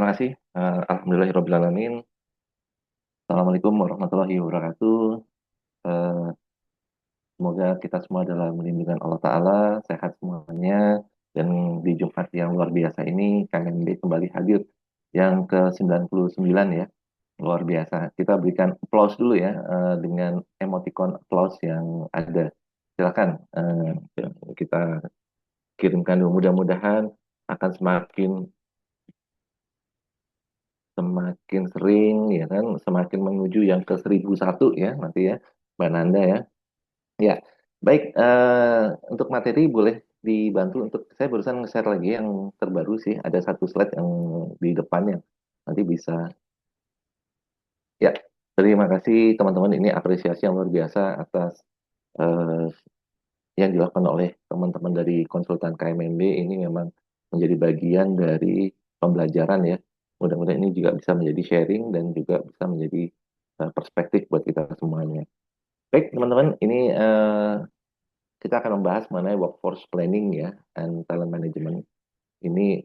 terima kasih. Alhamdulillahirrabbilalamin. Assalamualaikum warahmatullahi wabarakatuh. Eh, Semoga kita semua dalam lindungan Allah Ta'ala, sehat semuanya. Dan di Jumat yang luar biasa ini, KMB kembali hadir yang ke-99 ya. Luar biasa. Kita berikan applause dulu ya, dengan emoticon applause yang ada. Silakan, kita kirimkan dulu. Mudah-mudahan akan semakin sering ya kan, semakin menuju yang ke 1001 ya nanti ya Mbak Nanda ya. Ya, baik, untuk materi boleh dibantu. Untuk saya barusan nge-share lagi yang terbaru sih, ada satu slide yang di depannya, nanti bisa. Ya, terima kasih teman-teman, ini apresiasi yang luar biasa atas eh, yang dilakukan oleh teman-teman dari konsultan KMMB. Ini memang menjadi bagian dari pembelajaran ya. Mudah-mudahan ini juga bisa menjadi sharing dan juga bisa menjadi perspektif buat kita semuanya. Baik, teman-teman, ini kita akan membahas mengenai workforce planning ya and talent management. Ini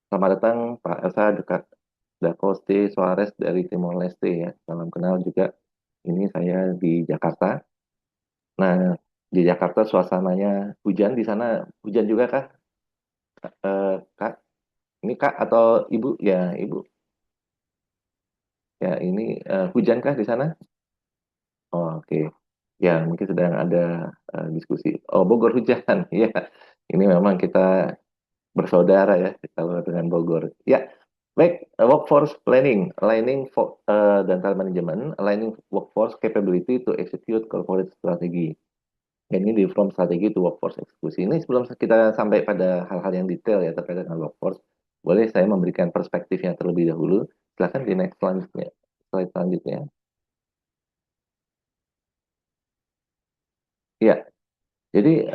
selamat datang Pak Elsa dekat Da Coste Suarez dari Timor Leste ya. Salam kenal juga. Ini saya di Jakarta. Nah, di Jakarta suasananya hujan, di sana hujan juga kah? Kak, ini Kak atau Ibu? Ya, Ibu. Ya, ini hujankah di sana? Oh, oke. Ya, mungkin sedang ada diskusi. Oh, Bogor hujan. Ya, ini memang kita bersaudara ya kalau dengan Bogor. Ya, baik. Workforce planning, dan talent management, aligning workforce capability to execute corporate strategy. Dan ini di from strategi to workforce eksekusi. Ini sebelum kita sampai pada hal-hal yang detail ya terkait dengan workforce, boleh saya memberikan perspektifnya terlebih dahulu. Silakan di next selanjutnya. Slide selanjutnya. Ya, jadi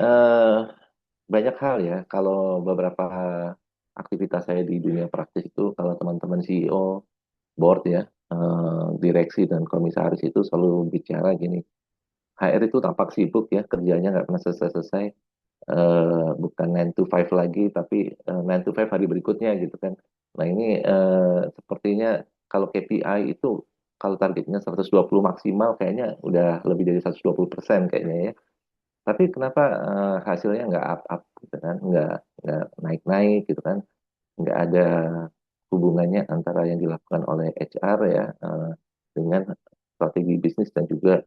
banyak hal ya. Kalau beberapa aktivitas saya di dunia praktis itu, kalau teman-teman CEO, board ya, direksi dan komisaris itu selalu bicara gini, HR itu tampak sibuk ya, kerjanya nggak pernah selesai-selesai. Bukan 9 to 5 lagi, tapi 9 to 5 hari berikutnya gitu kan. Nah ini sepertinya kalau KPI itu, kalau targetnya 120 maksimal, kayaknya udah lebih dari 120% kayaknya ya. Tapi kenapa hasilnya nggak up-up gitu kan, nggak naik-naik gitu kan, nggak ada hubungannya antara yang dilakukan oleh HR ya dengan strategi bisnis dan juga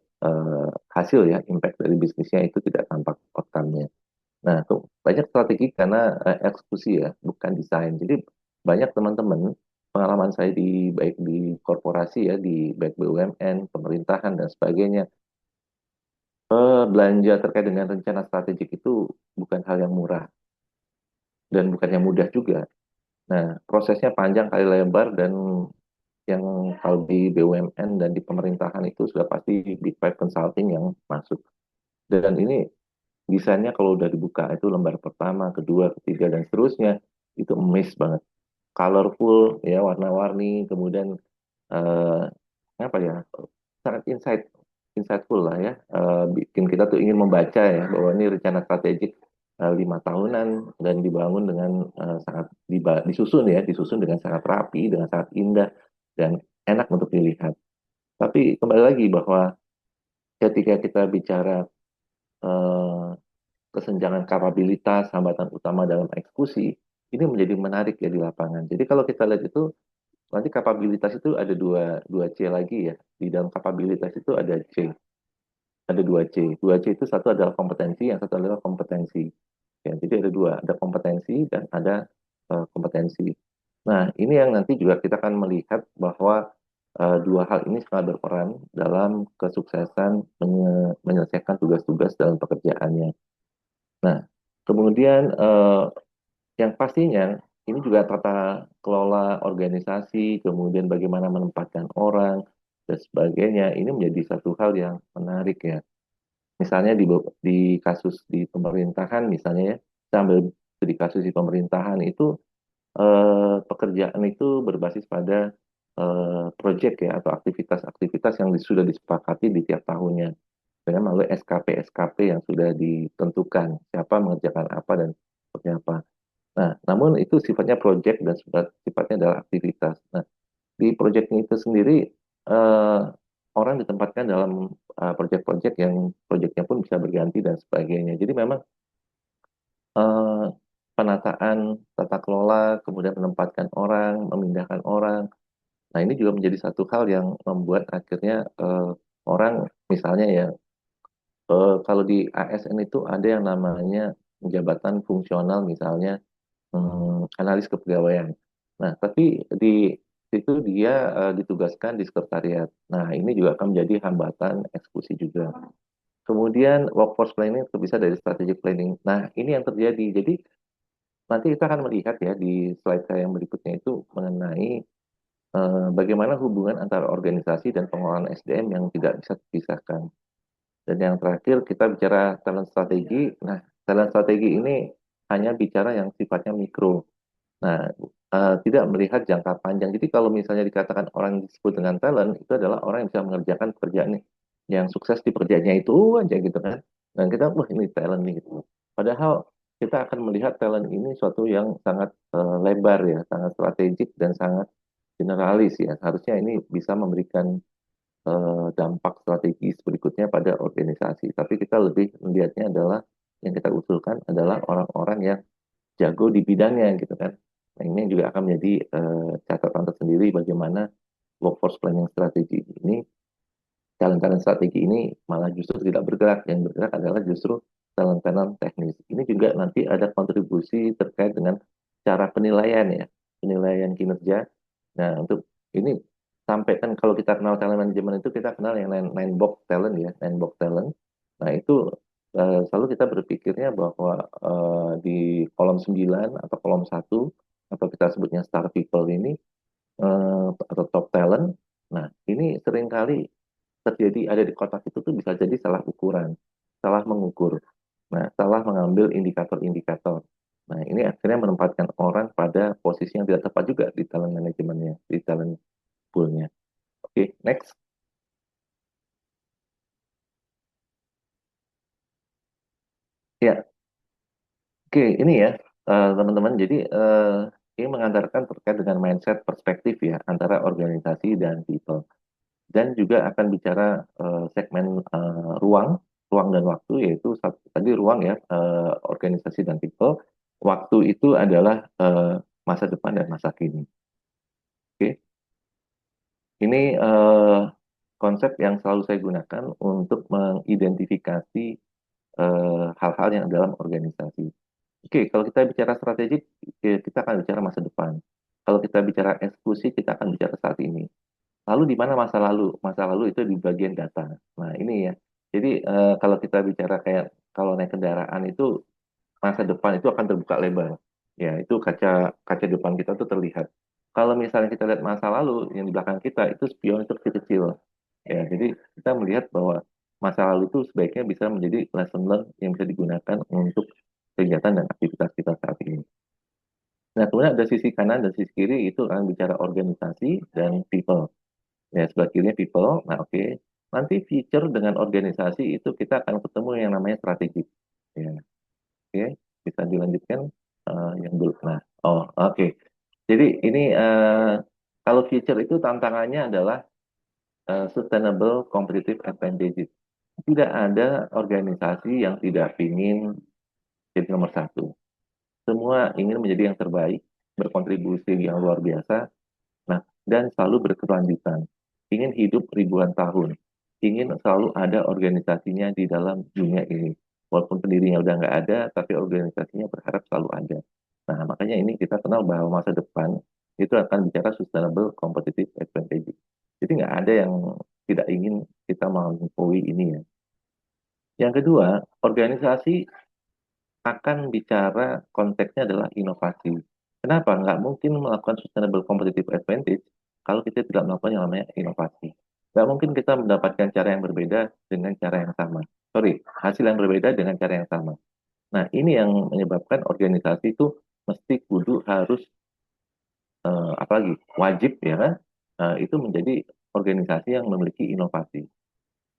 hasil ya, impact dari bisnisnya itu tidak tampak outcome-nya. Nah, tuh banyak strategi karena eksekusi ya, bukan desain. Jadi banyak teman-teman, pengalaman saya di baik di korporasi ya, di baik BUMN, pemerintahan dan sebagainya, belanja terkait dengan rencana strategik itu bukan hal yang murah dan bukan yang mudah juga. Nah, prosesnya panjang kali lebar dan yang kalau di BUMN dan di pemerintahan itu sudah pasti Big Five Consulting yang masuk. Dan ini desainnya kalau udah dibuka itu lembar pertama, kedua, ketiga, dan seterusnya, itu miss banget. Colorful, ya warna-warni, kemudian eh, apa ya, sangat insightful lah ya. Bikin kita tuh ingin membaca ya, bahwa ini rencana strategik 5 tahunan dan dibangun dengan sangat disusun ya, disusun dengan sangat rapi, dengan sangat indah, dan enak untuk dilihat. Tapi kembali lagi bahwa ketika kita bicara eh, kesenjangan kapabilitas, hambatan utama dalam eksekusi, ini menjadi menarik ya di lapangan. Jadi kalau kita lihat itu, nanti kapabilitas itu ada dua C lagi ya. Di dalam kapabilitas itu ada C, ada dua C. Dua C itu satu adalah kompetensi, yang satu adalah kompetensi. Ya, jadi ada dua, ada kompetensi dan ada kompetensi. Nah, ini yang nanti juga kita akan melihat bahwa dua hal ini sangat berperan dalam kesuksesan menyelesaikan tugas-tugas dalam pekerjaannya. Nah, kemudian yang pastinya ini juga tata kelola organisasi, kemudian bagaimana menempatkan orang dan sebagainya. Ini menjadi satu hal yang menarik ya. Misalnya di kasus di pemerintahan misalnya ya, sambil di kasus di pemerintahan itu pekerjaan itu berbasis pada proyek ya atau aktivitas-aktivitas yang sudah disepakati di tiap tahunnya dengan melalui SKP-SKP yang sudah ditentukan siapa mengerjakan apa dan seperti apa. Nah, namun itu sifatnya project dan sifatnya adalah aktivitas. Nah, di projectnya itu sendiri eh, orang ditempatkan dalam project-project yang projectnya pun bisa berganti dan sebagainya. Jadi memang eh, penataan tata kelola, kemudian menempatkan orang, memindahkan orang. Nah, ini juga menjadi satu hal yang membuat akhirnya orang misalnya ya kalau di ASN itu ada yang namanya jabatan fungsional misalnya analis kepegawaian. Nah, tapi di situ dia ditugaskan di sekretariat. Nah, ini juga akan menjadi hambatan eksekusi juga. Kemudian workforce planning itu bisa dari strategic planning. Nah, ini yang terjadi. Jadi nanti kita akan melihat ya di slide saya yang berikutnya itu mengenai bagaimana hubungan antara organisasi dan pengelolaan SDM yang tidak bisa dipisahkan. Dan yang terakhir kita bicara talent strategi. Nah, talent strategi ini hanya bicara yang sifatnya mikro. Nah, tidak melihat jangka panjang. Jadi kalau misalnya dikatakan orang yang disebut dengan talent, itu adalah orang yang bisa mengerjakan pekerjaan yang sukses di pekerjaannya itu aja gitu kan. Dan kita, wah ini talent nih gitu. Padahal kita akan melihat talent ini suatu yang sangat lebar ya, sangat strategik dan sangat generalis ya. Harusnya ini bisa memberikan dampak strategis berikutnya pada organisasi. Tapi kita lebih melihatnya adalah yang kita usulkan adalah orang-orang yang jago di bidangnya gitu kan. Nah, ini juga akan menjadi catatan tersendiri bagaimana workforce planning strategi ini, talent-talent strategi ini malah justru tidak bergerak. Yang bergerak adalah justru talent-talent teknis. Ini juga nanti ada kontribusi terkait dengan cara penilaian ya, penilaian kinerja. Nah, untuk ini sampai kan kalau kita kenal talent management itu kita kenal yang nine box talent ya, nine box talent. Nah, itu selalu kita berpikirnya bahwa di kolom 9 atau kolom satu atau kita sebutnya star people ini atau top talent. Nah, ini seringkali terjadi ada di kotak itu tuh bisa jadi salah ukuran, salah mengukur. Nah, salah mengambil indikator-indikator. Nah, ini akhirnya menempatkan orang pada posisi yang tidak tepat juga di talent manajemennya, di talent poolnya. Oke, next. Ya, oke, ini ya, teman-teman. Jadi, ini mengantarkan terkait dengan mindset perspektif ya, antara organisasi dan people. Dan juga akan bicara segmen ruang, ruang dan waktu, yaitu tadi ruang ya, organisasi dan people. Waktu itu adalah masa depan dan masa kini. Oke, ini konsep yang selalu saya gunakan untuk mengidentifikasi hal-hal yang dalam organisasi. Oke, kalau kita bicara strategik, kita akan bicara masa depan. Kalau kita bicara eksekusi, kita akan bicara saat ini. Lalu di mana masa lalu? Masa lalu itu di bagian data. Nah, ini ya. Jadi kalau kita bicara kayak kalau naik kendaraan itu masa depan itu akan terbuka lebar. Ya, itu kaca kaca depan kita tuh terlihat. Kalau misalnya kita lihat masa lalu yang di belakang kita itu spion itu kecil-kecil. Ya, jadi kita melihat bahwa masa lalu itu sebaiknya bisa menjadi lesson learn yang bisa digunakan untuk kegiatan dan aktivitas kita saat ini. Nah, kemudian ada sisi kanan dan sisi kiri itu akan bicara organisasi dan people. Ya, sebelah kirinya people. Nah, oke. Nanti feature dengan organisasi itu kita akan ketemu yang namanya strategi. Ya, oke. Bisa dilanjutkan yang dulu. Nah, oh, oke. Jadi ini kalau feature itu tantangannya adalah sustainable competitive advantages. Tidak ada organisasi yang tidak ingin jadi nomor satu. Semua ingin menjadi yang terbaik, berkontribusi yang luar biasa, nah, dan selalu berkelanjutan. Ingin hidup ribuan tahun. Ingin selalu ada organisasinya di dalam dunia ini. Walaupun pendirinya udah nggak ada, tapi organisasinya berharap selalu ada. Nah, makanya ini kita kenal bahwa masa depan itu akan bicara sustainable competitive advantage. Jadi nggak ada yang tidak ingin kita melampaui ini ya. Yang kedua, organisasi akan bicara konteksnya adalah inovasi. Kenapa? Nggak mungkin melakukan sustainable competitive advantage kalau kita tidak melakukan yang namanya inovasi. Nggak mungkin kita mendapatkan cara yang berbeda dengan cara yang sama. Sorry, hasil yang berbeda dengan cara yang sama. Nah, ini yang menyebabkan organisasi itu mesti kudu harus, apalagi wajib ya kan, itu menjadi organisasi yang memiliki inovasi.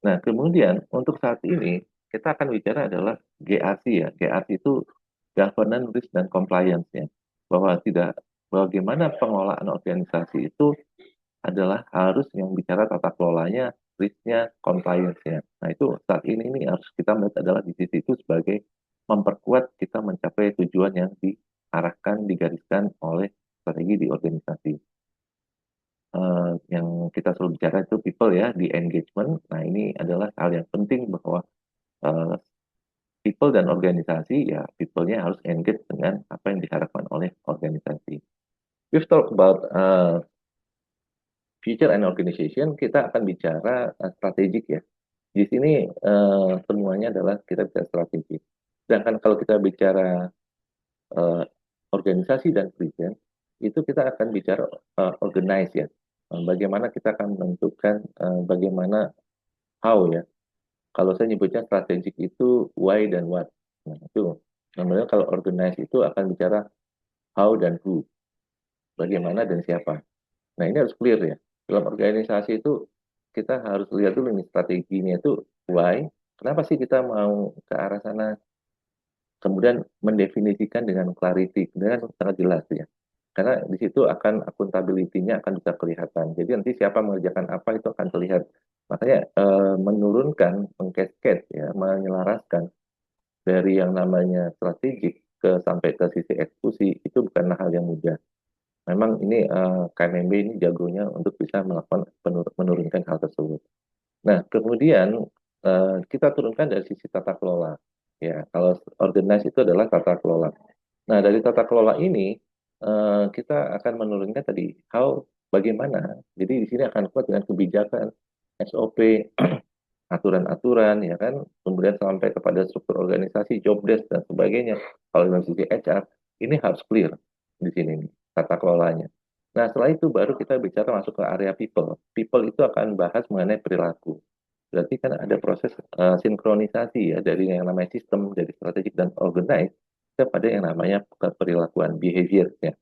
Nah, kemudian untuk saat ini kita akan bicara adalah GRC ya. GRC itu Governance, Risk, dan Compliance ya. bahwa tidak bagaimana pengelolaan organisasi itu adalah harus yang bicara tata kelolanya, risknya, compliance-nya. Nah itu saat ini harus kita melihat adalah di sisi itu sebagai memperkuat kita mencapai tujuan yang diarahkan, digariskan oleh strategi di organisasi. Yang kita selalu bicara itu people ya, di engagement. Nah ini adalah hal yang penting bahwa eh, people dan organisasi ya people-nya harus engage dengan apa yang diharapkan oleh organisasi. We've talked about future and organization, kita akan bicara strategik ya. Di sini semuanya adalah kita bicara strategik. Sedangkan kalau kita bicara eh, organisasi dan present, itu kita akan bicara organize ya. Bagaimana kita akan menentukan bagaimana how ya. Kalau saya nyebutnya strategik itu why dan what. Nah, itu namanya kalau organize itu akan bicara how dan who. Bagaimana dan siapa. Nah, ini harus clear ya. Dalam organisasi itu kita harus lihat dulu nih strateginya itu why. Kenapa sih kita mau ke arah sana? Kemudian mendefinisikan dengan clarity, dengan sangat jelas ya. Karena di situ akan accountability-nya akan bisa kelihatan. Jadi nanti siapa mengerjakan apa itu akan terlihat. Makanya menurunkan, mengcascade ya, menyelaraskan dari yang namanya strategik ke sampai ke sisi eksekusi itu bukanlah hal yang mudah. Memang ini KMMB ini jagonya untuk bisa melakukan menurunkan hal tersebut. Nah, kemudian kita turunkan dari sisi tata kelola. Ya, kalau organize itu adalah tata kelola. Nah, dari tata kelola ini kita akan menurunkan tadi how bagaimana. Jadi di sini akan kuat dengan kebijakan, SOP, aturan-aturan, ya kan, kemudian sampai kepada struktur organisasi, job desk dan sebagainya. Kalau dari sisi HR, ini harus clear di sini nih, tata kelolanya. Nah, setelah itu baru kita bicara masuk ke area people. People itu akan bahas mengenai perilaku. Berarti kan ada proses sinkronisasi ya dari yang namanya sistem, dari strategik dan organize kepada yang namanya perilakuan, behavior ya.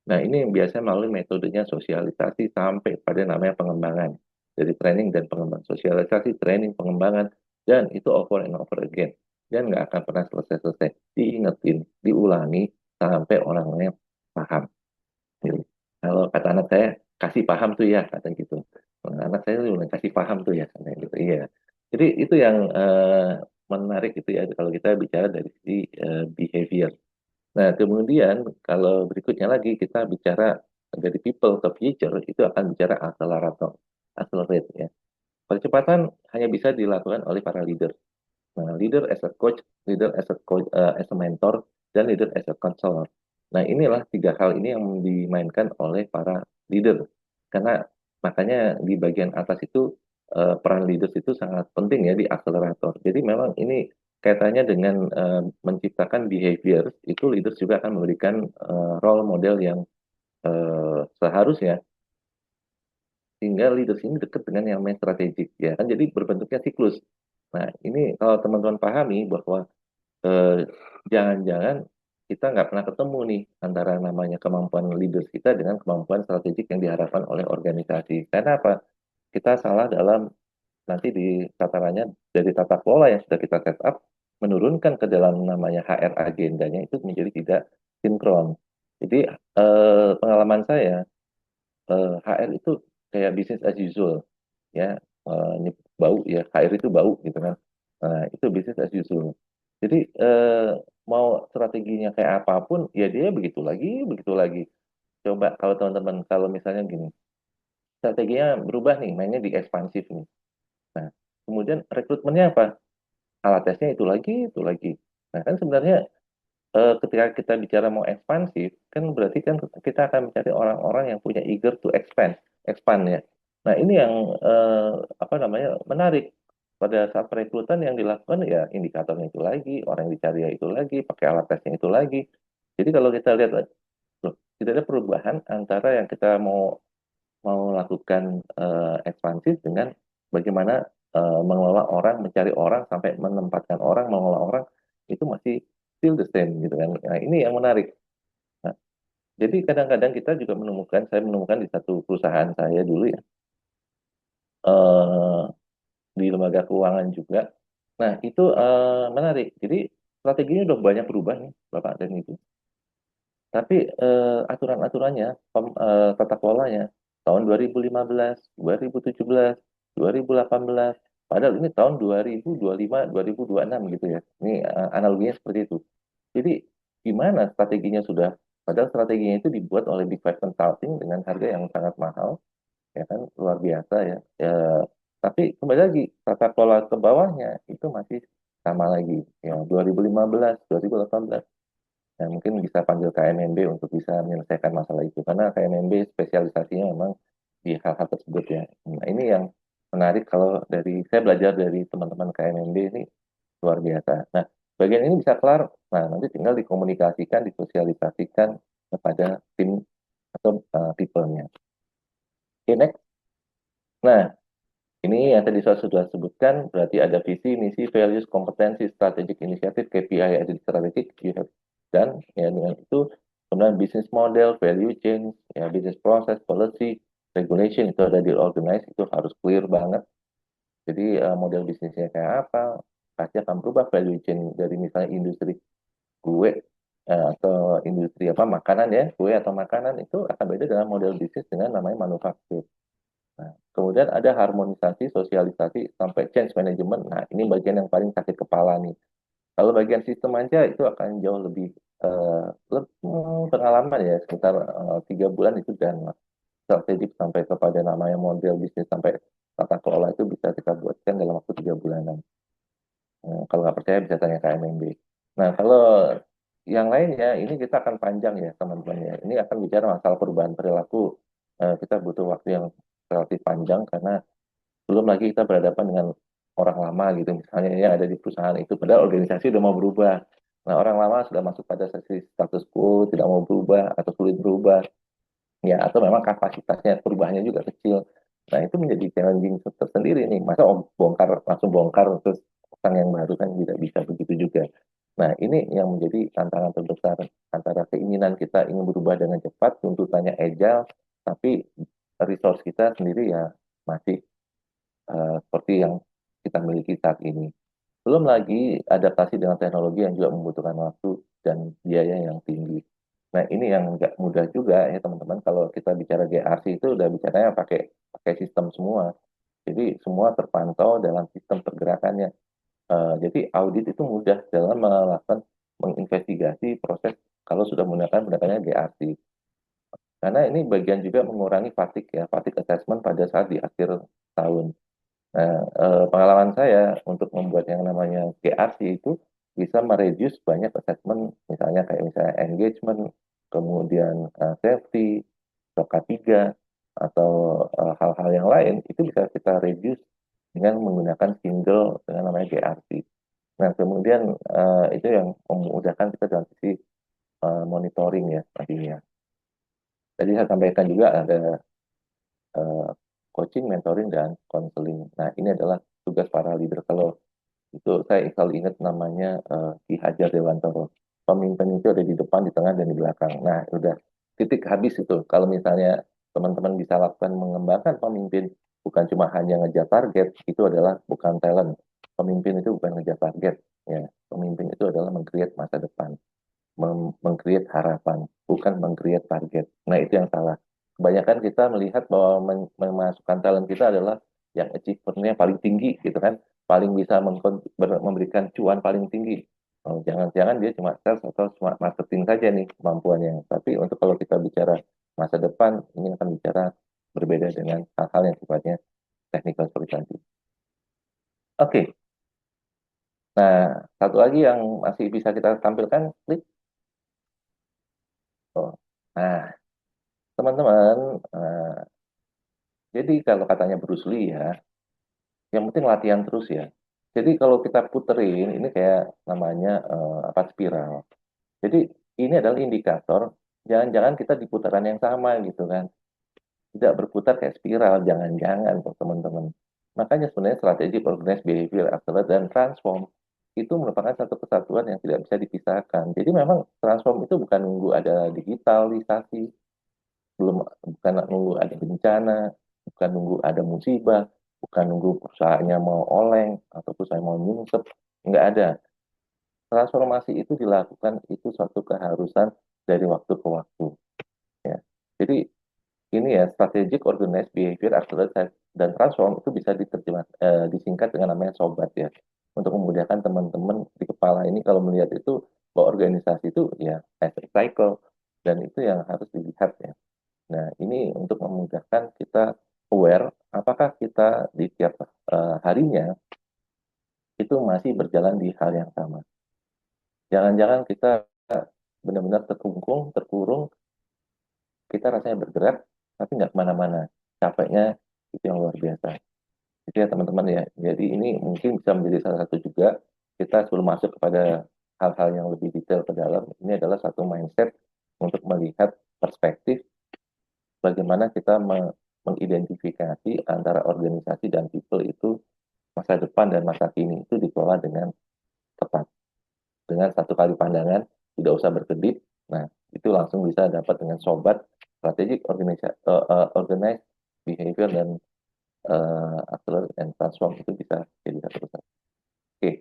Nah, ini yang biasanya melalui metodenya sosialisasi sampai pada namanya pengembangan. Dari training dan pengembangan. Sosialisasi, training, pengembangan, dan itu over and over again. Dan nggak akan pernah selesai-selesai. Diingetin, diulangi, sampai orangnya paham. Gitu. Kalau kata anak saya, kasih paham tuh ya, kata gitu. Anak saya tuh bilang, kasih paham tuh ya, kata gitu. Iya. Jadi itu yang menarik itu ya, kalau kita bicara dari sisi behavior. Nah, kemudian kalau berikutnya lagi kita bicara dari people ke future, itu akan bicara accelerator, accelerate ya. Percepatan hanya bisa dilakukan oleh para leader. Nah, leader as a coach, leader as a coach, as a mentor, dan leader as a counselor. Nah, inilah tiga hal ini yang dimainkan oleh para leader. Karena makanya di bagian atas itu peran leaders itu sangat penting ya di akselerator. Jadi memang ini kaitannya dengan menciptakan behavior, itu leaders juga akan memberikan role model yang seharusnya sehingga leaders ini dekat dengan yang main strategik ya kan jadi berbentuknya siklus. Nah, ini kalau teman-teman pahami bahwa eh, jangan-jangan kita nggak pernah ketemu nih antara namanya kemampuan leaders kita dengan kemampuan strategik yang diharapkan oleh organisasi. Karena apa? Kita salah dalam nanti di tatarannya dari tata kelola yang sudah kita set up menurunkan ke dalam namanya HR agendanya itu menjadi tidak sinkron. Jadi pengalaman saya HR itu kayak business as usual ya ini bau ya HR itu bau gitu kan. Nah, itu business as usual. Jadi mau strateginya kayak apapun ya dia begitu lagi. Coba kalau teman-teman kalau misalnya gini, strateginya berubah nih, mainnya di ekspansif nih. Nah, kemudian rekrutmennya apa? Alat tesnya itu lagi, itu lagi. Nah, kan sebenarnya ketika kita bicara mau ekspansif, kan berarti kan kita akan mencari orang-orang yang punya eager to expand ya. Nah, ini yang apa namanya menarik pada saat perekrutan yang dilakukan ya indikatornya itu lagi, orang yang dicari ya itu lagi, pakai alat tesnya itu lagi. Jadi kalau kita lihat, loh, tidak ada perubahan antara yang kita mau mau lakukan ekspansif dengan bagaimana mengelola orang, mencari orang sampai menempatkan orang, mengelola orang itu masih still the same gitu kan. Nah, ini yang menarik. Nah, jadi kadang-kadang kita juga menemukan, saya menemukan di satu perusahaan saya dulu ya, eh, di lembaga keuangan juga. Nah, itu menarik. Jadi strateginya udah banyak berubah nih, Bapak dan Ibu. Tapi aturan-aturannya, tata kelolanya tahun 2015, 2017, 2018, padahal ini tahun 2025, 2026 gitu ya. Ini analoginya seperti itu. Jadi gimana strateginya sudah, padahal strateginya itu dibuat oleh Big Five Consulting dengan harga yang sangat mahal, ya kan, luar biasa ya. Ya, tapi kembali lagi tata kelola ke bawahnya itu masih sama lagi, ya 2015, 2018. Nah, mungkin bisa panggil KMMB untuk bisa menyelesaikan masalah itu. Karena KMMB spesialisasinya memang di hal-hal tersebut ya. Nah, ini yang menarik kalau dari saya belajar dari teman-teman KMMB ini luar biasa. Nah, bagian ini bisa kelar. Nah, nanti tinggal dikomunikasikan, disosialisasikan kepada tim atau people-nya. Oke, next. Nah, ini yang tadi saya sudah sebutkan, berarti ada visi, misi, values, kompetensi, strategic initiative, KPI, ada strategic, dan ya dengan itu kemudian business model, value chain, ya business process, policy, regulation itu ada di organize, itu harus clear banget. Jadi model bisnisnya kayak apa, pasti akan berubah value chain dari misalnya industri kue atau industri apa makanan ya, kue atau makanan itu akan beda dengan model bisnis dengan namanya manufaktur. Nah, kemudian ada harmonisasi, sosialisasi, sampai change management. Nah, ini bagian yang paling sakit kepala nih. Kalau bagian sistem aja itu akan jauh lebih pengalaman ya, sekitar 3 bulan itu dan strategik sampai kepada namanya model bisnis sampai tata kelola itu bisa kita buatkan dalam waktu 3 bulanan. Kalau nggak percaya bisa tanya ke MMB. Nah, kalau yang lainnya ini kita akan panjang ya teman-teman ya. Ini akan bicara masalah perubahan perilaku. Kita butuh waktu yang relatif panjang karena belum lagi kita berhadapan dengan orang lama gitu misalnya yang ada di perusahaan itu padahal organisasi udah mau berubah. Nah, orang lama sudah masuk pada sesi status quo, tidak mau berubah atau sulit berubah, ya atau memang kapasitasnya perubahannya juga kecil. Nah, itu menjadi challenging tersendiri nih. Masa bongkar langsung bongkar terus orang yang baru kan tidak bisa begitu juga. Nah, ini yang menjadi tantangan terbesar antara keinginan kita ingin berubah dengan cepat, tuntutannya agile, tapi resource kita sendiri ya masih seperti yang kita miliki saat ini. Belum lagi adaptasi dengan teknologi yang juga membutuhkan waktu dan biaya yang tinggi. Nah, ini yang nggak mudah juga ya teman-teman. Kalau kita bicara GRC itu udah bicaranya pakai pakai sistem semua. Jadi semua terpantau dalam sistem pergerakannya. Jadi audit itu mudah dalam melakukan menginvestigasi proses kalau sudah menggunakan pendekatannya GRC. Karena ini bagian juga mengurangi fatigue ya, fatigue assessment pada saat di akhir tahun. Nah, pengalaman saya untuk membuat yang namanya GRC itu bisa mereduce banyak assessment, misalnya kayak misalnya engagement, kemudian safety, atau K3, atau hal-hal yang lain, itu bisa kita reduce dengan menggunakan single dengan namanya GRC. Nah, kemudian itu yang memudahkan kita dalam sisi monitoring ya nantinya. Tadi saya sampaikan juga ada eh, coaching, mentoring, dan counseling. Nah, ini adalah tugas para leader. Kalau itu saya selalu ingat namanya Ki Hajar Dewantoro. Pemimpin itu ada di depan, di tengah, dan di belakang. Nah, udah titik habis itu. Kalau misalnya teman-teman bisa lakukan mengembangkan pemimpin, bukan cuma hanya ngejar target, itu adalah bukan talent. Pemimpin itu bukan ngejar target. Ya, pemimpin itu adalah meng-create masa depan, meng-create harapan, bukan meng-create target. Nah, itu yang salah. Kebanyakan kita melihat bahwa memasukkan talent kita adalah yang achievementnya paling tinggi, gitu kan, paling bisa memberikan cuan paling tinggi. Oh, jangan-jangan dia cuma sales atau cuma marketing saja nih kemampuannya. Tapi untuk kalau kita bicara masa depan, ini akan bicara berbeda dengan hal-hal yang sifatnya teknikal seperti tadi. Oke, nah satu lagi yang masih bisa kita tampilkan, klik. Oh. Nah, teman-teman, jadi kalau katanya Bruce Lee ya, yang penting latihan terus ya. Jadi kalau kita puterin, ini kayak namanya apa spiral. Jadi ini adalah indikator, jangan-jangan kita di putaran yang sama gitu kan. Tidak berputar kayak spiral, jangan-jangan tuh teman-teman. Makanya sebenarnya strategi organize behavior, accelerate, dan transform itu merupakan satu kesatuan yang tidak bisa dipisahkan. Jadi memang transform itu bukan nunggu ada digitalisasi, belum bukan nunggu ada bencana, bukan nunggu ada musibah, bukan nunggu perusahaannya mau oleng atau perusahaan mau nyungsep, nggak ada. Transformasi itu dilakukan itu suatu keharusan dari waktu ke waktu. Ya. Jadi ini ya strategic organized behavior accelerate dan transform itu bisa disingkat dengan namanya SOBAT ya. Untuk memudahkan teman-teman di kepala ini kalau melihat itu bahwa organisasi itu ya as a cycle dan itu yang harus dilihat ya. Nah, ini untuk memudahkan kita aware apakah kita di tiap harinya itu masih berjalan di hal yang sama. Jangan-jangan kita benar-benar terkurung, kita rasanya bergerak, tapi nggak kemana-mana. Capeknya itu yang luar biasa. Itu ya teman-teman ya. Jadi ini mungkin bisa menjadi salah satu juga kita sebelum masuk kepada hal-hal yang lebih detail ke dalam, ini adalah satu mindset untuk melihat perspektif bagaimana kita mengidentifikasi antara organisasi dan people itu masa depan dan masa kini itu dikelola dengan tepat. Dengan satu kali pandangan, tidak usah berkedip. Nah, itu langsung bisa dapat dengan sobat strategic organize behavior dan accelerate and transform itu bisa jadi satu persatu. Oke,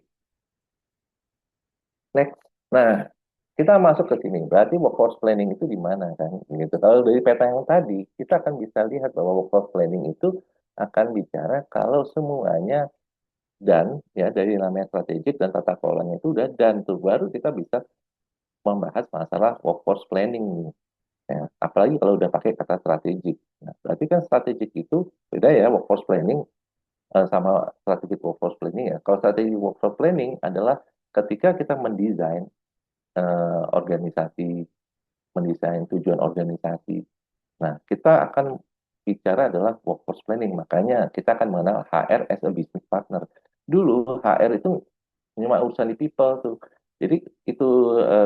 next. Nah, kita masuk ke sini. Berarti workforce planning itu di mana kan? Gitu. Kalau dari peta yang tadi, kita akan bisa lihat bahwa workforce planning itu akan bicara kalau semuanya dan ya dari namanya strategik dan tata kelolanya itu udah dan tuh baru kita bisa membahas masalah workforce planning. Ya, apalagi kalau udah pakai kata strategik. Nah, berarti kan strategik itu beda ya workforce planning sama strategic workforce planning ya. Kalau strategi workforce planning adalah ketika kita mendesain organisasi, mendesain tujuan organisasi. Nah, kita akan bicara adalah workforce planning. Makanya kita akan mengenal HR as a business partner. Dulu HR itu cuma urusan di people tuh. Jadi itu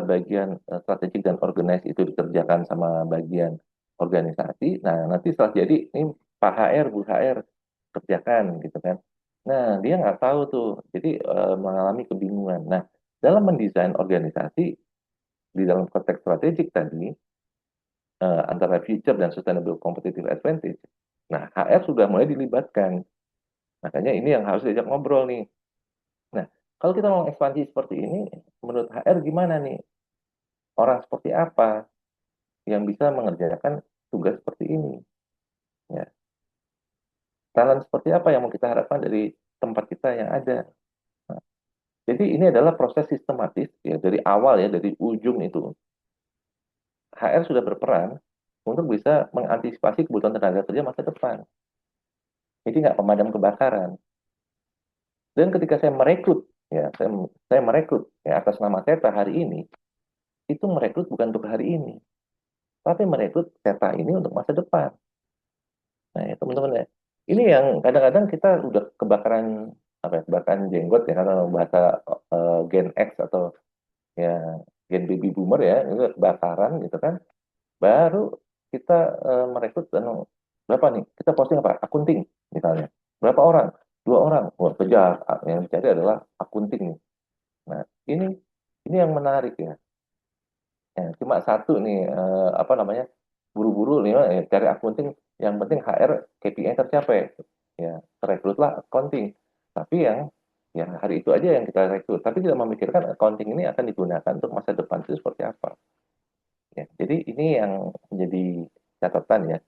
bagian strategik dan organize itu dikerjakan sama bagian organisasi. Nah, nanti setelah jadi ini Pak HR, Bu HR kerjakan gitu kan. Nah, dia nggak tahu tuh. Jadi mengalami kebingungan. Nah, dalam mendesain organisasi di dalam konteks strategik tadi antara future dan sustainable competitive advantage. Nah, HR sudah mulai dilibatkan. Makanya ini yang harus diajak ngobrol nih. Nah, kalau kita mau ekspansi seperti ini, menurut HR gimana nih? Orang seperti apa yang bisa mengerjakan tugas seperti ini? Ya, talent seperti apa yang mau kita harapkan dari tempat kita yang ada? Nah, jadi ini adalah proses sistematis ya dari awal ya dari ujung itu HR sudah berperan untuk bisa mengantisipasi kebutuhan tenaga kerja masa depan. Jadi nggak pemadam kebakaran. Dan ketika saya merekrut, ya saya merekrut ya atas nama saya hari ini, itu merekrut bukan untuk hari ini, tapi merekrut Seta ini untuk masa depan. Nah, ya, teman-teman ya. Ini yang kadang-kadang kita udah kebakaran apa ya, kebakaran jenggot ya karena bahasa Gen X atau ya Gen Baby Boomer ya, itu kebakaran gitu kan. Baru kita merekrut dan berapa nih? Kita posting apa? Akunting misalnya. Berapa orang? 2 orang. Wah, kejar. Yang dicari adalah akunting nih. Nah, ini yang menarik ya. Ya, cuma satu nih apa namanya buru-buru nih cari akunting yang penting HR KPI tercapai ya rekrutlah accounting tapi yang ya hari itu aja yang kita rekrut tapi tidak memikirkan accounting ini akan digunakan untuk masa depan itu seperti apa ya jadi ini yang menjadi catatan ya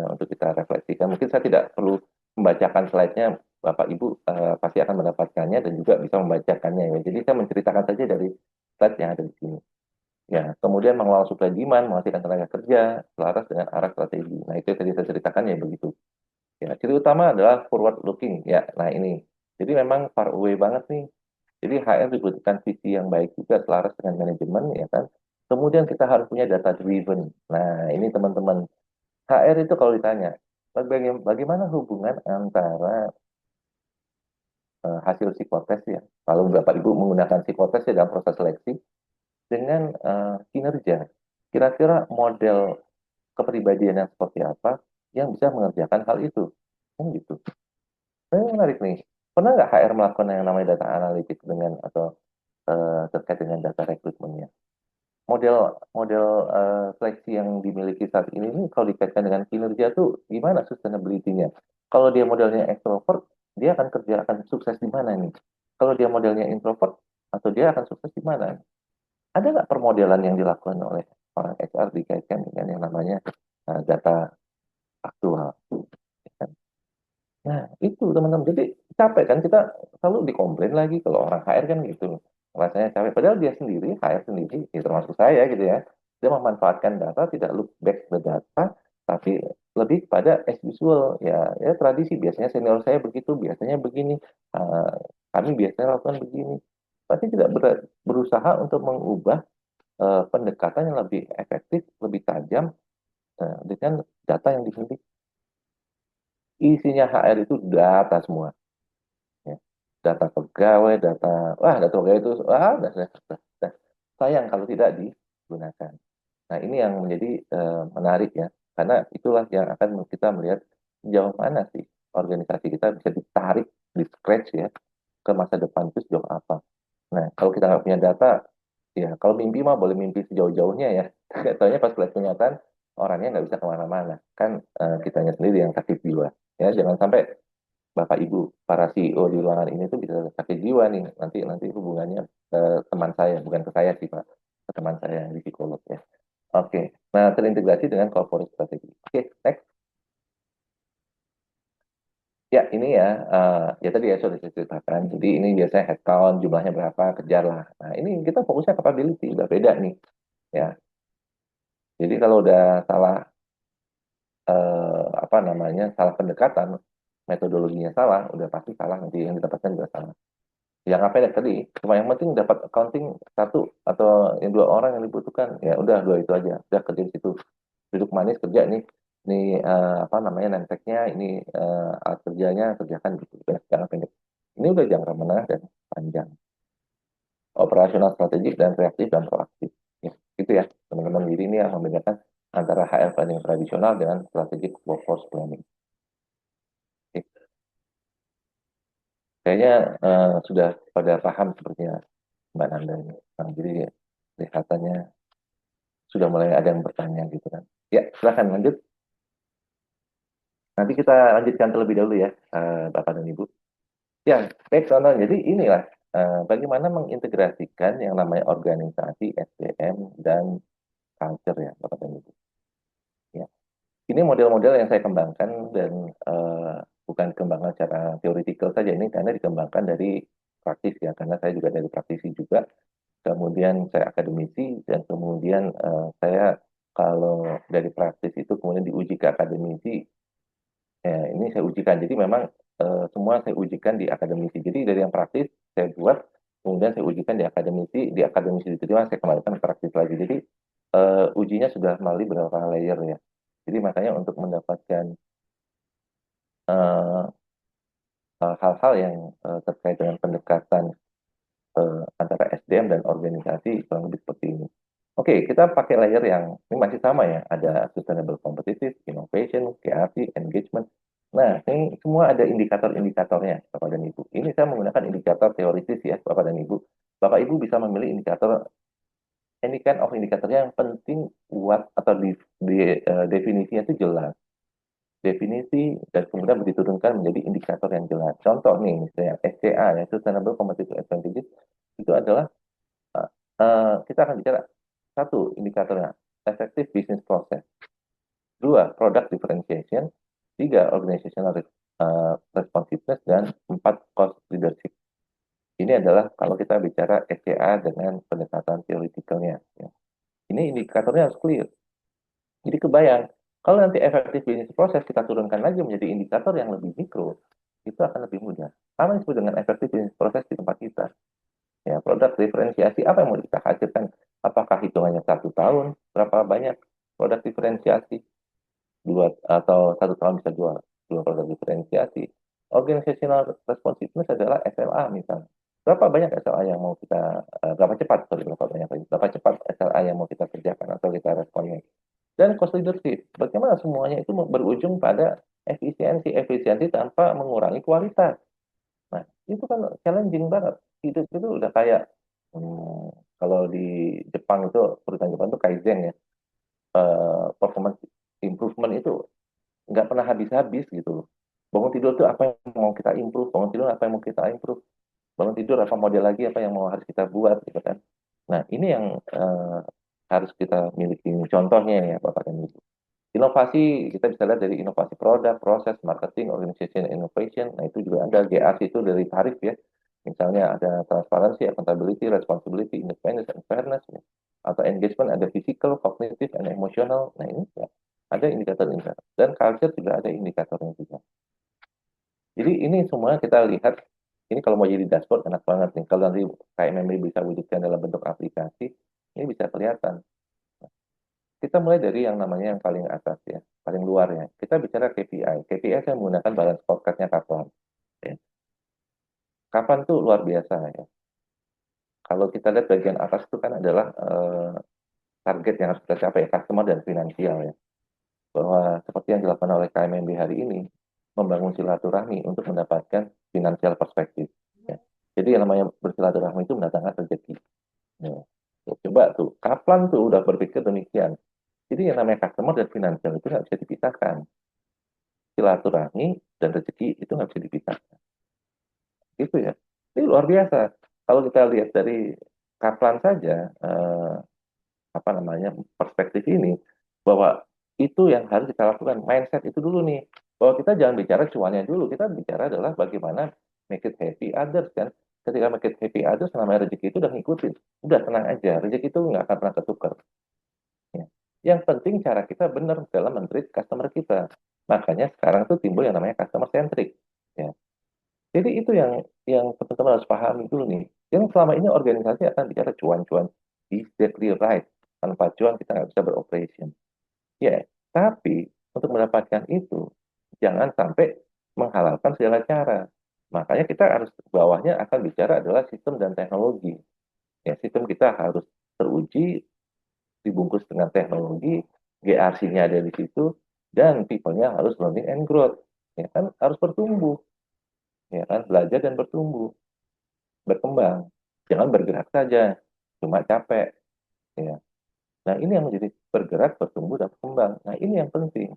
untuk kita refleksikan mungkin saya tidak perlu membacakan slide-nya Bapak Ibu pasti akan mendapatkannya dan juga bisa membacakannya ya jadi saya menceritakan saja dari slide yang ada di sini. Ya, kemudian mengelola supply demand, menghasilkan tenaga kerja, selaras dengan arah strategi. Nah, itu yang tadi saya ceritakan ya begitu. Ya, ciri utama adalah forward looking. Ya, nah ini. Jadi memang far away banget nih. Jadi HR dibutuhkan visi yang baik juga selaras dengan manajemen, ya kan. Kemudian kita harus punya data driven. Nah, ini teman-teman. HR itu kalau ditanya, bagaimana hubungan antara hasil psikotes ya, kalau Bapak Ibu menggunakan psikotes ya dalam proses seleksi, dengan kinerja. Kira-kira model kepribadian yang seperti apa yang bisa mengerjakan hal itu. Kan gitu. Nah, ini menarik nih. Pernah nggak HR melakukan yang namanya data analitik dengan atau terkait dengan data rekrutmennya? Model model seleksi yang dimiliki saat ini kalau dikaitkan dengan kinerja tuh gimana sustainability-nya? Kalau dia modelnya extrovert, dia akan kerja akan sukses di mana nih? Kalau dia modelnya introvert, atau dia akan sukses di mana? Ada nggak permodelan yang dilakukan oleh orang HR dikaitkan dengan yang namanya data aktual. Nah, itu teman-teman. Jadi capek kan kita selalu dikomplain lagi kalau orang HR kan gitu. Rasanya capek. Padahal dia sendiri, HR sendiri, ya termasuk saya gitu ya. Dia memanfaatkan data, tidak look back ke data, tapi lebih pada as usual. Ya, ya tradisi. Biasanya senior saya begitu, biasanya begini. Uh, Kami biasanya lakukan begini. Tapi tidak berusaha untuk mengubah pendekatan yang lebih efektif, lebih tajam dengan data yang dimiliki. Isinya HR itu data semua. Ya. Data pegawai, data pegawai itu, dah. Sayang kalau tidak digunakan. Nah, ini yang menjadi menarik ya, karena itulah yang akan kita melihat sejauh mana sih organisasi kita bisa ditarik di scratch ya ke masa depan itu sejauh apa. Nah, kalau kita nggak punya data, ya kalau mimpi mah boleh mimpi sejauh-jauhnya ya. Katanya pas lihat kenyataan orangnya nggak bisa kemana-mana. Kan kitanya sendiri yang sakit jiwa. Ya, jangan sampai Bapak Ibu para CEO di ruangan ini tuh bisa sakit jiwa nih. Nanti nanti hubungannya ke teman saya, bukan ke saya sih Pak, ke teman saya yang di psikolog ya. Oke, nah terintegrasi dengan corporate strategy. Oke, next. Ya, ini ya, ya tadi ya sudah saya ceritakan. Jadi ini biasanya headcount, jumlahnya berapa, kejar lah. Nah, ini kita fokusnya capability, udah beda nih. Ya, jadi kalau udah salah, apa namanya, salah pendekatan, metodologinya salah, udah pasti salah, nanti yang didapatkan juga salah. Yang apa ya tadi, cuma yang penting dapat accounting satu atau yang dua orang yang dibutuhkan, ya udah dua itu aja, udah kerja di situ. Duduk manis kerja nih, ini apa namanya, nenteknya, ini alat kerjanya, kerjakan gitu, udah jangan pendek. Ini udah jangka menengah dan panjang. Operasional strategik dan reaktif dan proaktif. Ya, gitu ya, teman-teman. Jadi ini yang membedakan antara HR planning tradisional dengan strategic workforce planning. Oke. Kayaknya sudah pada paham sepertinya Mbak Nanda ini. Nah, jadi kelihatannya sudah mulai ada yang bertanya gitu kan. Ya, silahkan lanjut. Nanti kita lanjutkan terlebih dahulu ya, Bapak dan Ibu. Ya, baik tonton. Jadi inilah bagaimana mengintegrasikan yang namanya organisasi, SDM, dan culture ya, Bapak dan Ibu. Ya. Ini model-model yang saya kembangkan dan bukan kembangkan secara teoretikal saja ini karena dikembangkan dari praktis ya, karena saya juga dari praktisi juga. Kemudian saya akademisi dan kemudian saya kalau dari praktis itu kemudian diuji ke akademisi. Ini saya ujikan. Jadi memang semua saya ujikan di akademisi. Jadi dari yang praktis saya buat, kemudian saya ujikan di akademisi diterima, saya kembalikan ke praktis lagi. Jadi ujinya sudah melalui beberapa layer ya. Jadi makanya untuk mendapatkan eh, hal-hal yang terkait dengan pendekatan antara SDM dan organisasi kurang lebih seperti ini. Oke, kita pakai layer yang ini masih sama ya. Ada sustainable competitive, innovation, KRC, engagement. Nah, ini semua ada indikator-indikatornya, Bapak dan Ibu. Ini saya menggunakan indikator teoritis ya, Bapak dan Ibu. Bapak Ibu bisa memilih indikator, any kind of indikatornya yang penting kuat atau definisinya itu jelas. Definisi dan kemudian diturunkan menjadi indikator yang jelas. Contoh nih, misalnya SCA, ya, Sustainable Competitive Advantages, itu adalah kita akan bicara satu indikatornya, effective business process. Dua, product differentiation. Tiga, organizational responsiveness. Dan empat, cost leadership. Ini adalah kalau kita bicara SCA dengan pendekatan theoreticalnya. Ya. Ini indikatornya harus clear. Jadi kebayang, kalau nanti effective business process kita turunkan lagi menjadi indikator yang lebih mikro, itu akan lebih mudah. Sama disebut dengan effective business process di tempat kita. Ya, produk diferensiasi apa yang mau kita hasilkan? Apakah hitungannya 1 tahun? Berapa banyak produk diferensiasi? Dua atau 1 tahun bisa dua produk diferensiasi. Organizational responsiveness adalah SLA misalnya. Berapa banyak SLA yang mau kita, berapa cepat, sorry, berapa banyak lagi, berapa cepat SLA yang mau kita kerjakan atau kita responnya. Dan cost leadership, bagaimana semuanya itu berujung pada efisiensi tanpa mengurangi kualitas. Nah, itu kan challenging banget. Hidup itu udah kayak, kalau di Jepang itu, perusahaan Jepang itu Kaizen ya, performance improvement itu nggak pernah habis-habis gitu loh. Bangun tidur tuh apa yang mau kita improve, bangun tidur apa yang mau kita improve, bangun tidur apa model lagi apa yang mau harus kita buat gitu kan. Nah, ini yang harus kita miliki. Contohnya ya, Bapak dan Ibu. Inovasi, kita bisa lihat dari inovasi produk, proses, marketing, organization, innovation. Nah, itu juga ada GRC itu dari tarif ya. Misalnya ada transparency, accountability, responsibility, independence, and fairness. Ya. Atau engagement, ada physical, cognitive, and emotional. Nah, ini ya, ada indikator-indikator. Dan culture juga ada indikatornya juga. Jadi ini semua kita lihat, ini kalau mau jadi dashboard enak banget nih. Kalau nanti KMMB bisa wujudkan dalam bentuk aplikasi, ini bisa kelihatan. Kita mulai dari yang namanya yang paling atas ya, paling luar ya. Kita bicara KPI. KPI saya menggunakan balance scorecard-nya Kaplan. Ya. Kapan tuh luar biasa ya. Kalau kita lihat bagian atas itu kan adalah target yang harus kita capai, customer dan finansial ya. Bahwa seperti yang dilakukan oleh KMMB hari ini, membangun silaturahmi untuk mendapatkan finansial perspektif. Ya. Jadi yang namanya bersilaturahmi itu mendatangkan rezeki. Ya. Tuh, coba tuh, Kaplan tuh udah berpikir demikian. Jadi yang namanya customer dan finansial itu nggak bisa dipisahkan. Silaturahmi dan rezeki itu nggak bisa dipisahkan. Itu ya. Ini luar biasa. Kalau kita lihat dari Kaplan saja, apa namanya perspektif ini, bahwa itu yang harus kita lakukan. Mindset itu dulu nih. Bahwa kita jangan bicara cuannya dulu. Kita bicara adalah bagaimana make it happy others kan. Ketika make it happy others, namanya rezeki itu udah ngikutin. Udah tenang aja. Rezeki itu nggak akan pernah ketukar. Ya. Yang penting cara kita benar dalam men-treat customer kita. Makanya sekarang tuh timbul yang namanya customer centric. Ya. Jadi itu yang teman-teman harus pahami dulu nih. Yang selama ini organisasi akan bicara cuan-cuan. Exactly right. Tanpa cuan kita nggak bisa beroperation. Ya, tapi untuk mendapatkan itu jangan sampai menghalalkan segala cara. Makanya kita harus bawahnya akan bicara adalah sistem dan teknologi. Ya, sistem kita harus teruji, dibungkus dengan teknologi, GRC-nya ada di situ, dan people-nya harus learning and growth. Ya kan harus bertumbuh, ya kan belajar dan bertumbuh, berkembang. Jangan bergerak saja, cuma capek. Ya. Nah ini yang menjadi bergerak, bertumbuh, dan berkembang. Nah ini yang penting.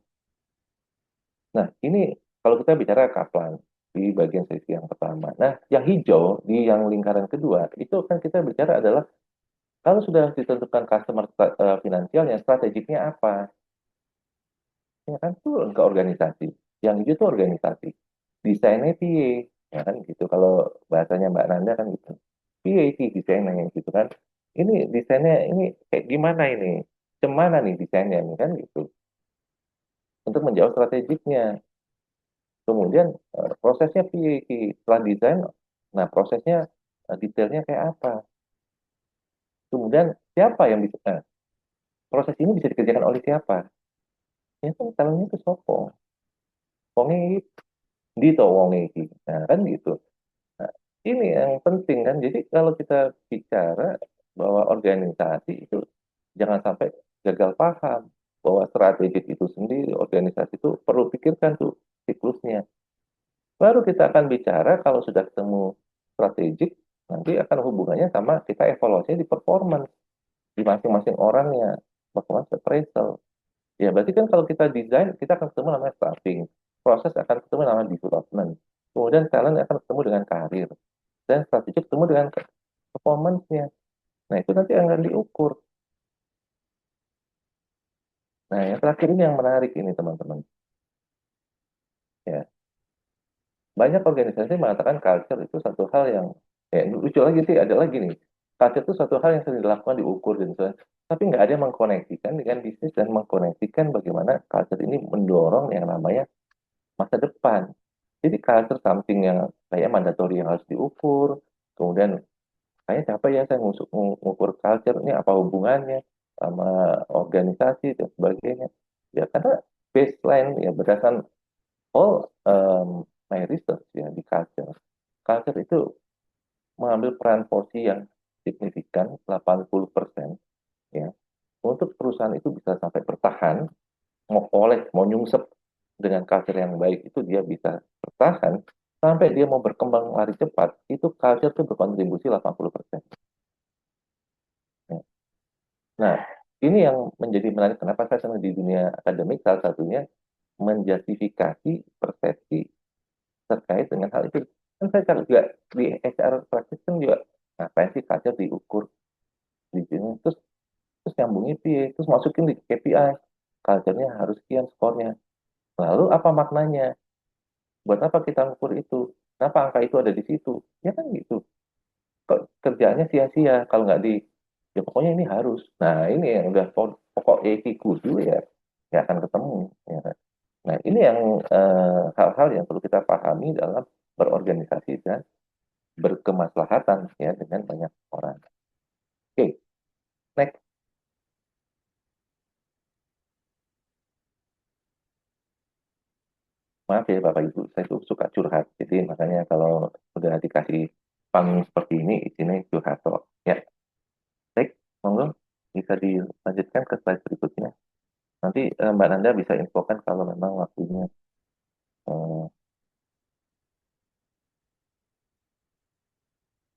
Nah ini kalau kita bicara Kaplan di bagian sesi yang pertama. Nah yang hijau di yang lingkaran kedua itu kan kita bicara adalah kalau sudah ditentukan customer finansialnya, strategiknya apa? Ya kan turun ke organisasi. Yang hijau itu organisasi. Desainnya piye, ya kan gitu. Kalau bahasanya Mbak Nanda kan gitu. Piye sih desainnya gitu kan. Ini desainnya ini kayak gimana ini? Cemana nih desainnya nih kan gitu. Untuk menjawab strategiknya. Kemudian prosesnya piye Ki? Setelah desain, nah prosesnya detailnya kayak apa? Kemudian siapa yang bisa proses ini bisa dikerjakan oleh siapa? Ya kan talentnya itu sopo. Wonge di to wonge iki. Nah, kan gitu. Nah, ini yang penting kan. Jadi kalau kita bicara bahwa organisasi itu jangan sampai gagal paham bahwa strategik itu sendiri organisasi itu perlu pikirkan tuh siklusnya. Baru kita akan bicara kalau sudah ketemu strategik nanti akan hubungannya sama kita evaluasinya di performance di masing-masing orangnya performance appraisal. Ya berarti kan kalau kita desain kita akan ketemu namanya staffing, proses akan ketemu namanya development, kemudian talent akan ketemu dengan karir dan strategi ketemu dengan performance-nya. Nah, itu nanti akan diukur. Nah, yang terakhir ini yang menarik ini, teman-teman. Ya, banyak organisasi mengatakan culture itu satu hal yang, lucu lagi sih, ada lagi nih. Culture itu satu hal yang sering dilakukan, diukur, dan sebagainya. Tapi nggak ada yang mengkoneksikan dengan bisnis dan mengkoneksikan bagaimana culture ini mendorong yang namanya masa depan. Jadi culture something yang kayak mandatori yang harus diukur, kemudian kayaknya capek ya saya ngukur culture ini apa hubungannya sama organisasi dan sebagainya. Ya karena baseline ya berdasarkan all my research ya di culture. Culture itu mengambil peran porsi yang signifikan 80% ya untuk perusahaan itu bisa sampai bertahan mau nyungsep dengan culture yang baik itu dia bisa bertahan sampai dia mau berkembang lari cepat itu culture itu berkontribusi 80%. Nah, ini yang menjadi menarik kenapa saya senang di dunia akademik salah satunya menjustifikasi persepsi terkait dengan hal itu. Kan saya kan juga di HR practice kan juga ngapain sih culture diukur di sini terus nyambungnya terus masukin di KPI, culture-nya harus sekian skornya. Lalu apa maknanya? Buat apa kita ngukur itu? Kenapa angka itu ada di situ? Ya kan gitu. Kok kerjaannya sia-sia kalau nggak di, ya pokoknya ini harus. Nah ini yang udah pokok kudu ya, nggak akan ketemu. Ya kan? Nah ini yang hal-hal yang perlu kita pahami dalam berorganisasi dan berkemaslahatan ya dengan banyak orang. Oke, next. Maaf ya Bapak Ibu, saya tuh suka curhat. Jadi makanya kalau udah dikasih panggung seperti ini, isinya curhat kok. Ya, baik, monggo bisa dilanjutkan ke slide berikutnya. Nanti Mbak Nanda bisa infokan kalau memang waktunya eh,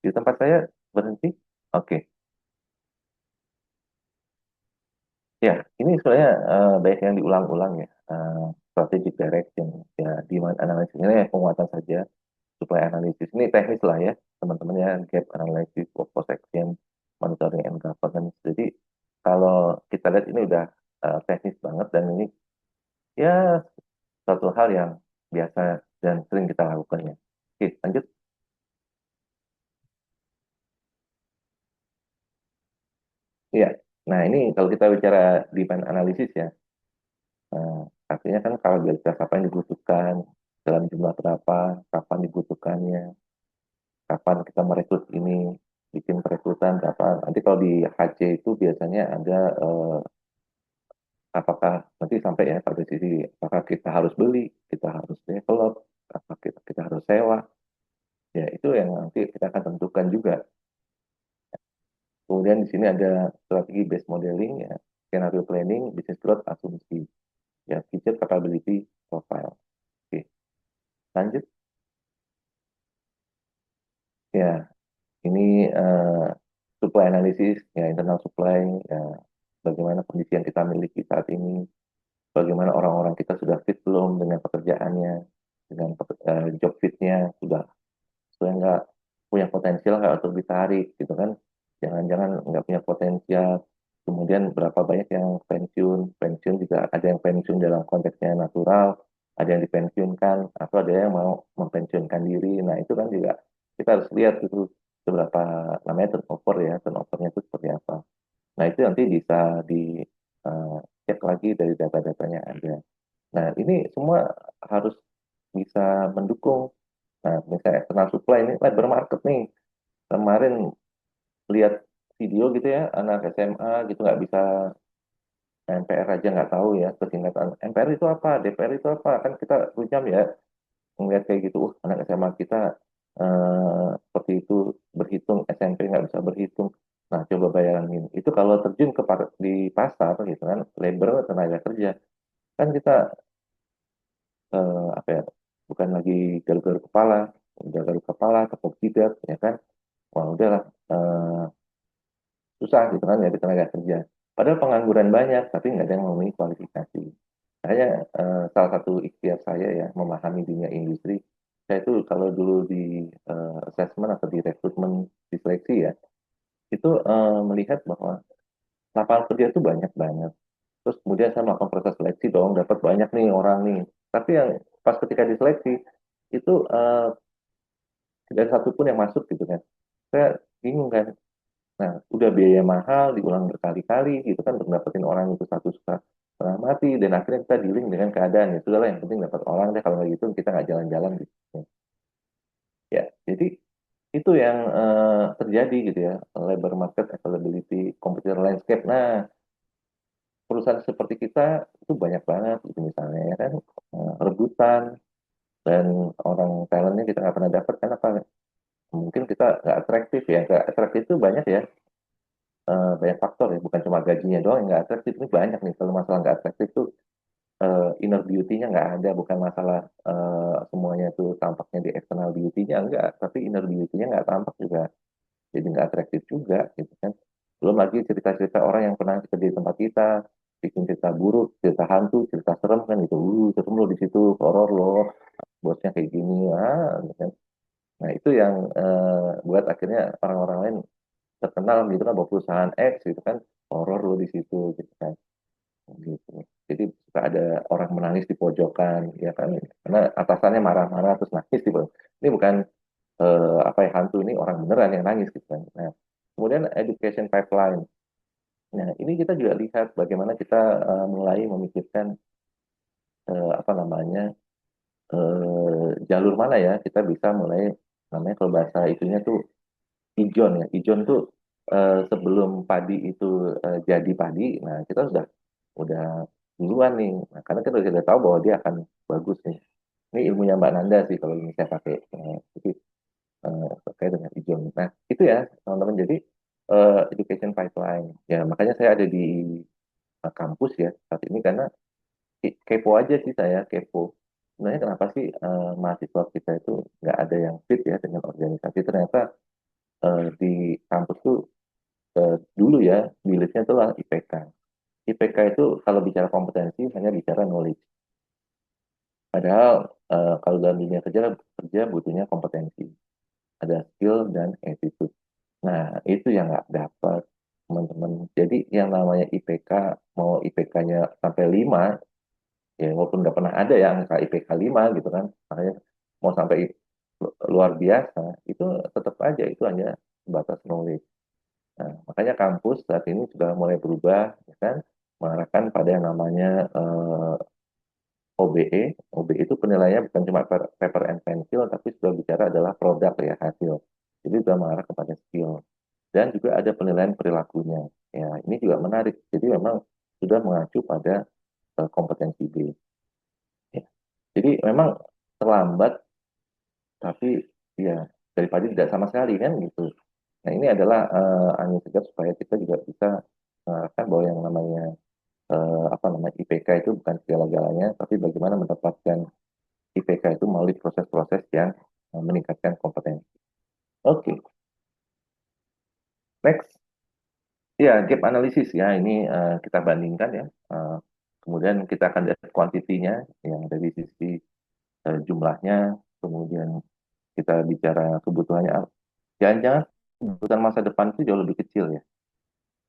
di tempat saya berhenti. Oke, ya ini sebenarnya banyak yang diulang-ulang ya. Strategic direction, ya demand analysis ini ya penguatan saja. Supply analysis ini teknis lah ya teman-teman ya, gap analysis, workforce action, monitoring and governance. Jadi kalau kita lihat ini udah teknis banget dan ini ya suatu hal yang biasa dan sering kita lakukan ya. Oke, lanjut. Iya. Nah, ini kalau kita bicara demand analysis ya, eh, artinya kan kalau kualitas apa yang dibutuhkan, dalam jumlah berapa, kapan dibutuhkannya, kapan kita merekrut ini, bikin perekrutan kapan. Nanti kalau di HC itu biasanya ada apakah nanti sampai ya pada sisi apakah kita harus beli, kita harus develop, apa kita harus sewa. Ya, itu yang nanti kita akan tentukan juga. Kemudian di sini ada strategi based modeling ya, scenario planning, business growth, asumsi, ya feature capability profile. Oke, lanjut. Ya, ini supply analysis, ya internal supply, ya bagaimana kondisi yang kita miliki saat ini, bagaimana orang-orang kita sudah fit belum dengan pekerjaannya, dengan job fitnya sudah sesuai nggak, punya potensial nggak untuk ditarik gitu kan, jangan-jangan nggak punya potensial, kemudian berapa banyak yang pensiun, pensiun juga ada yang pensiun dalam konteksnya natural, ada yang dipensiunkan atau ada yang mau mempensiunkan diri. Nah itu kan juga kita harus lihat itu seberapa, namanya turnover ya, turnovernya itu seperti apa. Nah itu nanti bisa di cek lagi dari data-datanya ada. Nah ini semua harus bisa mendukung. Nah, misalnya external supply ini labor market nih. Kemarin lihat video gitu ya, anak SMA gitu nggak bisa MPR aja nggak tahu ya kesingkatan. MPR itu apa? DPR itu apa? Kan kita runyam ya ngeliat kayak gitu. Anak SMA kita seperti itu berhitung, SMP nggak bisa berhitung. Nah, coba bayangin. Itu kalau terjun di pasar gitu kan, labor tenaga kerja. Kan kita apa ya, bukan lagi garuk-garuk kepala, udah garuk kepala, tepuk jidat, ya kan? Wah, udahlah, susah gitu kan nyari tenaga kerja. Padahal pengangguran banyak, tapi nggak ada yang memenuhi kualifikasi. Makanya salah satu ikhtiar saya ya memahami dunia industri. Saya itu kalau dulu di assessment atau di rekrutmen di seleksi ya, itu melihat bahwa lapangan kerja itu banyak banget. Terus kemudian saya melakukan proses seleksi dong, dapat banyak nih orang nih. Tapi yang pas ketika diseleksi itu tidak ada satupun yang masuk gitu kan. Saya bingung kan. Nah, udah biaya mahal, diulang berkali-kali gitu kan untuk dapetin orang itu satu setengah mati, dan akhirnya kita dealing dengan keadaan ya sudahlah yang penting dapat orang deh, kalau nggak gitu kita nggak jalan-jalan gitu. Ya, jadi itu yang terjadi gitu ya, labor market availability, competitor landscape. Nah, perusahaan seperti kita itu banyak banget gitu misalnya ya kan, rebutan, dan orang talentnya kita nggak pernah dapat karena apa? Mungkin kita nggak atraktif ya, nggak atraktif itu banyak ya, banyak faktor ya, bukan cuma gajinya doang yang nggak atraktif, ini banyak nih. Kalau masalah nggak atraktif tuh inner beauty-nya nggak ada, bukan masalah semuanya itu tampaknya di external beauty-nya enggak, tapi inner beauty-nya nggak tampak juga, jadi nggak atraktif juga gitu kan. Belum lagi cerita-cerita orang yang pernah kerja di tempat kita, bikin cerita buruk, cerita hantu, cerita serem kan gitu, serem lo di situ, horor lo, bosnya kayak gini, gitu kan. Nah itu yang buat akhirnya orang-orang lain terkenal gitu kan, bahwa perusahaan X gitu kan horor lo di situ gitu kan, gitu. Jadi suka ada orang menangis di pojokan, ya kan, karena atasannya marah-marah terus nangis gitu. Ini bukan apa ya, hantu, ini orang beneran yang nangis gitu kan. Nah, kemudian education pipeline. Nah, ini kita juga lihat bagaimana kita mulai memikirkan apa namanya, jalur mana ya kita bisa mulai, namanya kalau bahasa itunya tuh ijon ya. Ijon tuh sebelum padi itu jadi padi, nah kita udah duluan nih. Nah, karena kita sudah tahu bahwa dia akan bagus nih. Ini ilmunya Mbak Nanda sih kalau ini saya pakai. Jadi terkait dengan ijon. Nah, itu ya teman-teman. Jadi education pipeline. Ya, makanya saya ada di kampus ya saat ini karena kepo aja sih, saya kepo. Sebenarnya kenapa sih mahasiswa kita itu nggak ada yang fit ya dengan organisasi? Ternyata di kampus tuh dulu ya dilihatnya itulah IPK. IPK itu kalau bicara kompetensi hanya bicara knowledge. Padahal kalau dalam dunia kerja butuhnya kompetensi, ada skill dan attitude. Nah, itu yang nggak dapat teman-teman. Jadi yang namanya IPK, mau IPK-nya sampai 5, ya walaupun nggak pernah ada ya angka IPK 5 gitu kan. Makanya mau sampai luar biasa, itu tetap aja itu hanya batas knowledge. Nah, makanya kampus saat ini sudah mulai berubah, ya kan, mengarahkan pada yang namanya OBE. OBE itu penilaiannya bukan cuma paper and pencil, tapi sudah bicara adalah produk ya, hasil. Jadi sudah mengarah kepada skill. Dan juga ada penilaian perilakunya. Ya, ini juga menarik. Jadi memang sudah mengacu pada kompetensi B. Ya. Jadi memang terlambat, tapi ya daripada tidak sama sekali kan gitu. Nah, ini adalah angin segar supaya kita juga bisa mengarahkan bahwa yang namanya apa namanya IPK itu bukan segala-galanya, tapi bagaimana mendapatkan IPK itu melalui proses-proses yang meningkatkan kompetensi. Oke, next. Ya, gap analisis ya, ini kita bandingkan ya. Eh, Kemudian kita akan lihat kuantitinya yang dari sisi jumlahnya, kemudian kita bicara kebutuhannya. Jangan-jangan kebutuhan masa depan itu jauh lebih kecil ya,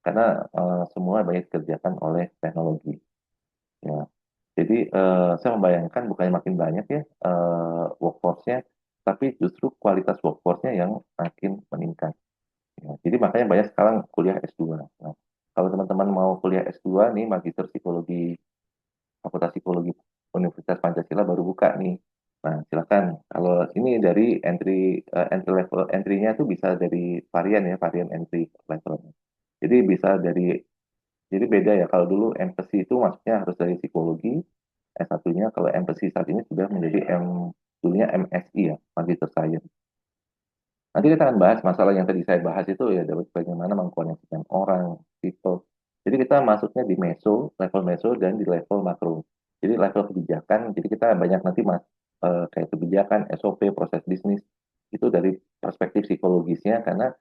karena semua banyak dikerjakan oleh teknologi. Ya, jadi saya membayangkan bukannya makin banyak ya workforce-nya, tapi justru kualitas workforce-nya yang makin meningkat. Ya, jadi makanya banyak sekarang kuliah S2. Nah, kalau teman-teman mau kuliah S2 nih, Magister Psikologi, Fakultas Psikologi Universitas Pancasila baru buka nih. Nah, silakan. Kalau ini dari entry level, entry-nya tuh bisa dari varian ya, varian entry level. Jadi bisa dari, jadi beda ya. Kalau dulu MPSI itu maksudnya harus dari psikologi, S1-nya. Kalau MPSI saat ini sudah menjadi dulunya MSI ya, Magister Science. Nanti kita akan bahas masalah yang tadi saya bahas itu ya, dapat bagaimana mengkoneksikan orang, people. Jadi kita masuknya di level meso dan di level makro. Jadi level kebijakan, jadi kita banyak nanti kayak kebijakan, SOP, proses bisnis, itu dari perspektif psikologisnya, karena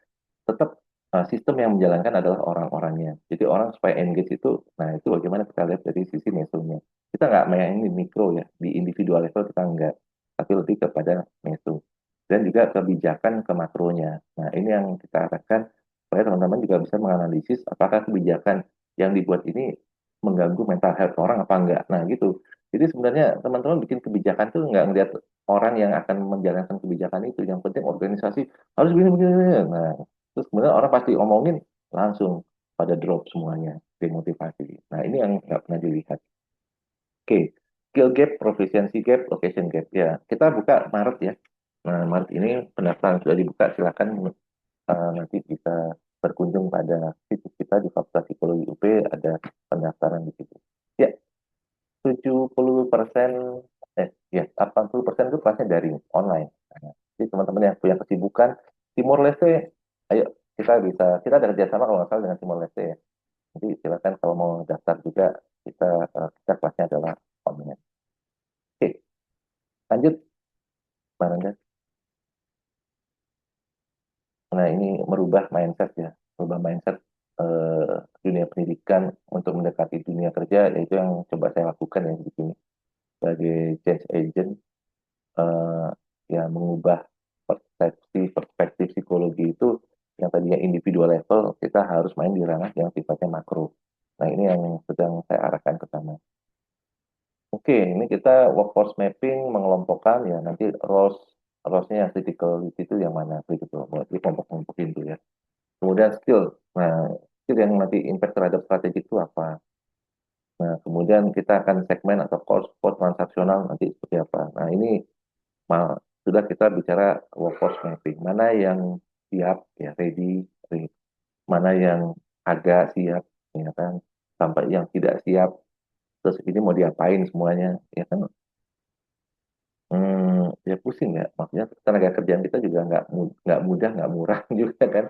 tetap sistem yang menjalankan adalah orang-orangnya. Jadi orang supaya engage itu, nah itu bagaimana kita lihat dari sisi mesonya. Kita nggak main di mikro ya, di individual level kita nggak, tapi lebih kepada meso. Dan juga kebijakan ke makronya. Nah ini yang kita harapkan supaya teman-teman juga bisa menganalisis apakah kebijakan yang dibuat ini mengganggu mental health orang apa enggak. Nah gitu. Jadi sebenarnya teman-teman bikin kebijakan tuh nggak ngeliat orang yang akan menjalankan kebijakan itu. Yang penting organisasi harus begini-begini. Nah, terus kemudian orang pasti omongin langsung pada drop semuanya, demotivasi. Nah, ini yang nggak pernah dilihat. Oke, skill gap, proficiency gap, location gap. Ya, kita buka Maret ya. Nah, Maret ini pendaftaran sudah dibuka. Silakan nanti bisa berkunjung pada situs kita di Fakultas Psikologi UP, ada pendaftaran di situ. Ya, 70%, ya 80% itu kelasnya dari online. Nah, jadi teman-teman yang punya kesibukan, Timor Leste, ayo kita ada kerjasama kalau nggak salah dengan Timor Leste ya. Jadi silakan kalau mau daftar juga, kita kelasnya adalah online. Oke, lanjut, Mbak Nanda. Nah, ini merubah mindset ya, merubah mindset eh, dunia pendidikan untuk mendekati dunia kerja, yaitu yang coba saya lakukan ya di sini sebagai change agent, eh, ya mengubah persepsi perspektif psikologi itu yang tadinya individual level, kita harus main di ranah yang sifatnya makro. Nah, ini yang sedang saya arahkan ke sana. Oke, ini kita workforce mapping mengelompokkan ya nanti roles-nya yang critical itu yang mana begitu. Berarti kelompok-kelompokin itu ya. Kemudian skill. Nah, skill yang nanti impact terhadap strategi itu apa? Nah, kemudian kita akan segmen atau core transaksional nanti seperti apa. Nah, ini sudah kita bicara workforce mapping. Mana yang siap, ya ready, mana yang agak siap, ya kan, sampai yang tidak siap, terus ini mau diapain semuanya, ya kan. Ya pusing ya, maksudnya tenaga kerjaan kita juga nggak mudah, nggak murah juga kan.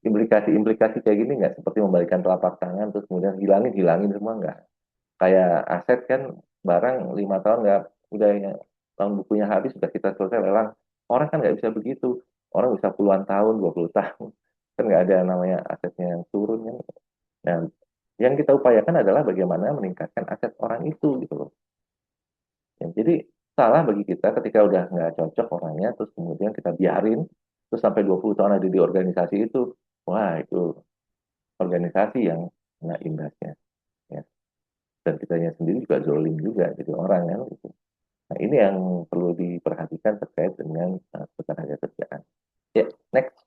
Implikasi-implikasi kayak gini nggak seperti membalikan telapak tangan terus kemudian hilangin hilangin semua nggak. Kayak aset kan, barang 5 tahun nggak, udah ya, tahun bukunya habis sudah kita selesai lelang. Orang kan nggak bisa begitu, orang bisa puluhan tahun, 20 tahun, kan nggak ada namanya asetnya yang turun kan. Nah, yang kita upayakan adalah bagaimana meningkatkan aset orang itu gitu loh. Ya, jadi salah bagi kita ketika udah nggak cocok orangnya, terus kemudian kita biarin, terus sampai 20 tahun ada di organisasi itu, wah itu organisasi yang kena imbasnya. Ya. Dan kitanya sendiri juga zolim juga jadi orang kan gitu. Nah, ini yang perlu diperhatikan terkait dengan ketenaga kerjaan. Ya, next.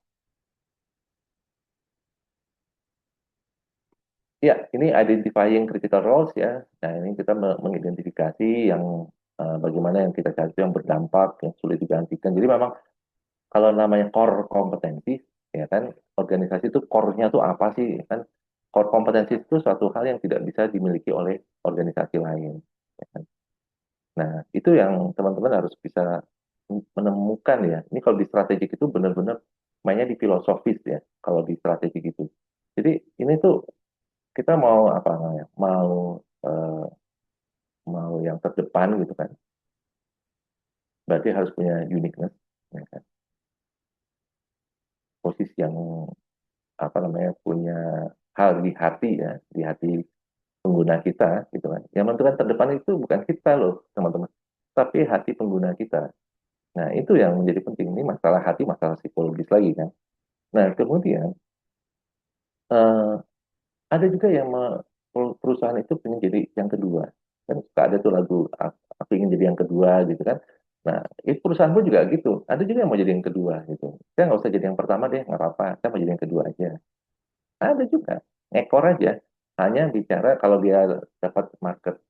Ya, ini identifying critical roles ya. Nah, ini kita mengidentifikasi yang bagaimana yang kita cari itu yang berdampak, yang sulit digantikan. Jadi memang kalau namanya core kompetensi, ya kan, organisasi itu core-nya tuh apa sih? Kan core kompetensi itu suatu hal yang tidak bisa dimiliki oleh organisasi lain. Ya kan? Nah, itu yang teman-teman harus bisa menemukan ya. Ini kalau di strategik itu benar-benar mainnya di filosofis ya, kalau di strategik itu. Jadi ini tuh kita mau apa namanya? Eh, mau yang terdepan gitu kan. Berarti harus punya uniqueness, ya kan? Posisi yang apa namanya punya hal di hati ya, di hati pengguna kita gitu kan. Yang menentukan terdepan itu bukan kita loh teman-teman, tapi hati pengguna kita. Nah, itu yang menjadi penting. Ini masalah hati, masalah psikologis lagi kan. Nah, kemudian eh, ada juga yang perusahaan itu ingin jadi yang kedua. Kan suka ada tuh lagu aku ingin jadi yang kedua gitu kan. Nah, itu perusahaan pun juga gitu. Ada juga yang mau jadi yang kedua gitu. Saya nggak usah jadi yang pertama deh, nggak apa-apa. Saya mau jadi yang kedua aja. Ada juga. Ekor aja. Hanya bicara kalau dia dapat market